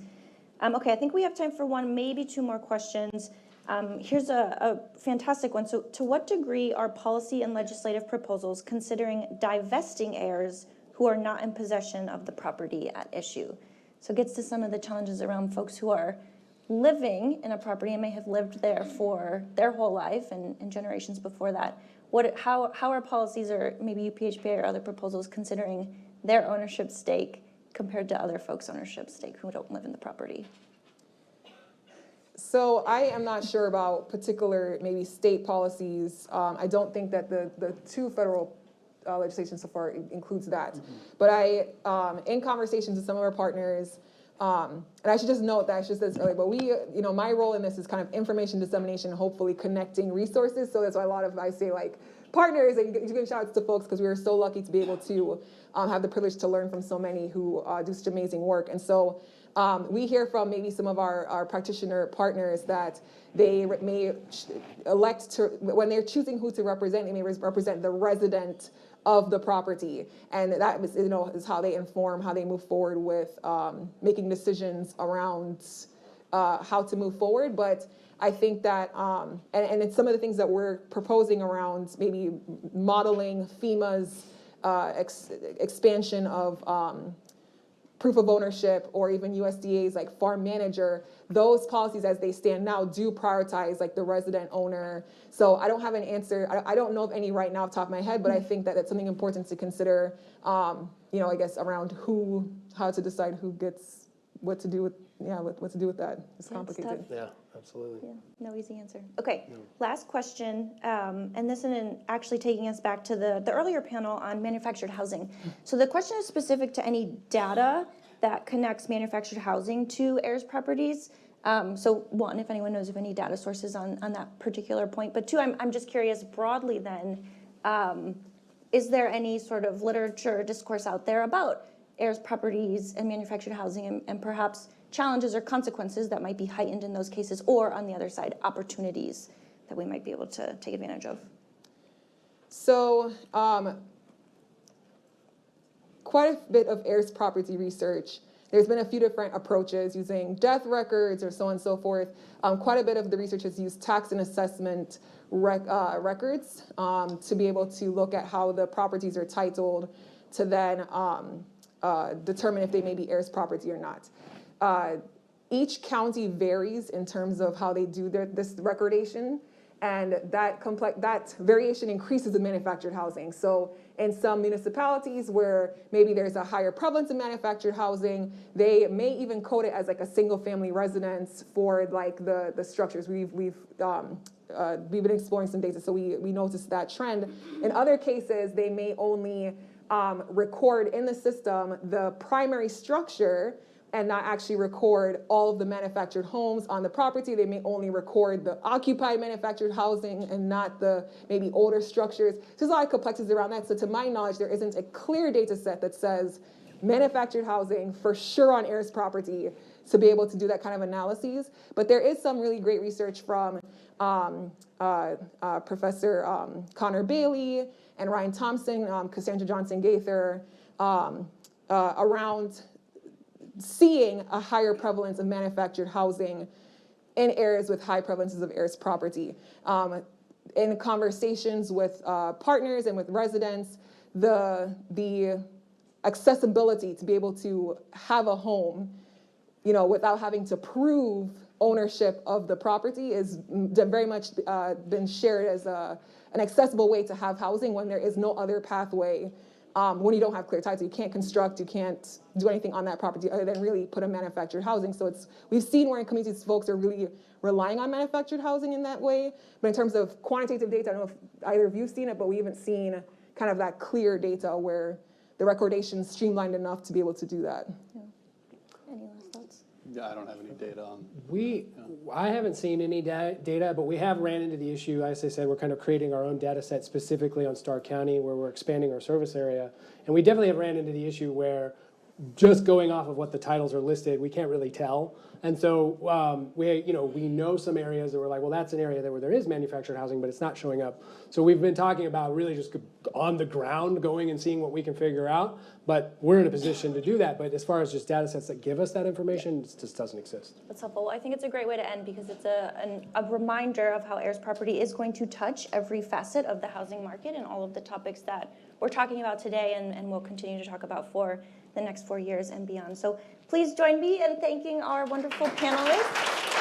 Speaker 2: Okay, I think we have time for one, maybe 2 more questions. Here's a fantastic one. So to what degree are policy and legislative proposals considering divesting heirs who are not in possession of the property at issue? So it gets to some of the challenges around folks who are living in a property and may have lived there for their whole life and generations before that. How are policies or maybe UPHPA or other proposals considering their ownership stake compared to other folks' ownership stake who don't live in the property?
Speaker 9: So I am not sure about particular maybe state policies. I don't think that the 2 federal legislation so far includes that. But in conversations with some of our partners, and I should just note that I should say this earlier, but we, my role in this is kind of information dissemination, hopefully connecting resources. So that's why I say like partners, and you can shout out to folks because we were so lucky to be able to have the privilege to learn from so many who do such amazing work. And so we hear from maybe some of our practitioner partners that they may elect to, when they're choosing who to represent, they may represent the resident of the property. And that is, is how they inform, how they move forward with making decisions around how to move forward. But I think that, and it's some of the things that we're proposing around maybe modeling FEMA's expansion of proof of ownership, or even USDA's like farm manager. Those policies as they stand now do prioritize like the resident owner. So I don't have an answer. I don't know of any right now off the top of my head, but I think that that's something important to consider, I guess around how to decide who gets what to do with, what to do with that. It's complicated.
Speaker 10: Yeah, absolutely.
Speaker 2: Yeah, no easy answer. Okay, last question, and this is actually taking us back to the earlier panel on manufactured housing. So the question is specific to any data that connects manufactured housing to heirs properties. So 1, if anyone knows of any data sources on that particular point, but 2, I'm just curious broadly then, is there any sort of literature or discourse out there about heirs properties and manufactured housing and perhaps challenges or consequences that might be heightened in those cases, or on the other side, opportunities that we might be able to take advantage of?
Speaker 9: So quite a bit of heirs property research. There's been a few different approaches using death records or so on and so forth. Quite a bit of the research has used tax and assessment records to be able to look at how the properties are titled to then determine if they may be heirs property or not. Each county varies in terms of how they do this recordation, and that variation increases in manufactured housing. So in some municipalities where maybe there's a higher prevalence of manufactured housing, they may even code it as like a single family residence for like the structures. We've been exploring some data, so we noticed that trend. In other cases, they may only record in the system the primary structure and not actually record all of the manufactured homes on the property. They may only record the occupied manufactured housing and not the maybe older structures. So there's a lot of complexities around that. So to my knowledge, there isn't a clear data set that says manufactured housing for sure on heirs property to be able to do that kind of analyses. But there is some really great research from Professor Connor Bailey and Ryan Thompson, Cassandra Johnson Gaither, around seeing a higher prevalence of manufactured housing in areas with high prevalences of heirs property. In conversations with partners and with residents, the accessibility to be able to have a home, without having to prove ownership of the property is very much been shared as an accessible way to have housing when there is no other pathway. When you don't have clear title, you can't construct, you can't do anything on that property other than really put a manufactured housing. So we've seen where in communities folks are really relying on manufactured housing in that way. But in terms of quantitative data, I don't know if either of you've seen it, but we haven't seen kind of that clear data where the recordation's streamlined enough to be able to do that.
Speaker 2: Yeah. Any last thoughts?
Speaker 11: Yeah, I don't have any data on.
Speaker 10: I haven't seen any data, but we have ran into the issue. As I said, we're kind of creating our own data set specifically on Starr County where we're expanding our service area. And we definitely have ran into the issue where just going off of what the titles are listed, we can't really tell. And so we know some areas that we're like, well, that's an area where there is manufactured housing, but it's not showing up. So we've been talking about really just on the ground going and seeing what we can figure out. But we're in a position to do that. But as far as just data sets that give us that information, it just doesn't exist.
Speaker 2: That's helpful. I think it's a great way to end because it's a reminder of how heirs property is going to touch every facet of the housing market and all of the topics that we're talking about today and we'll continue to talk about for the next 4 years and beyond. So please join me in thanking our wonderful panelists.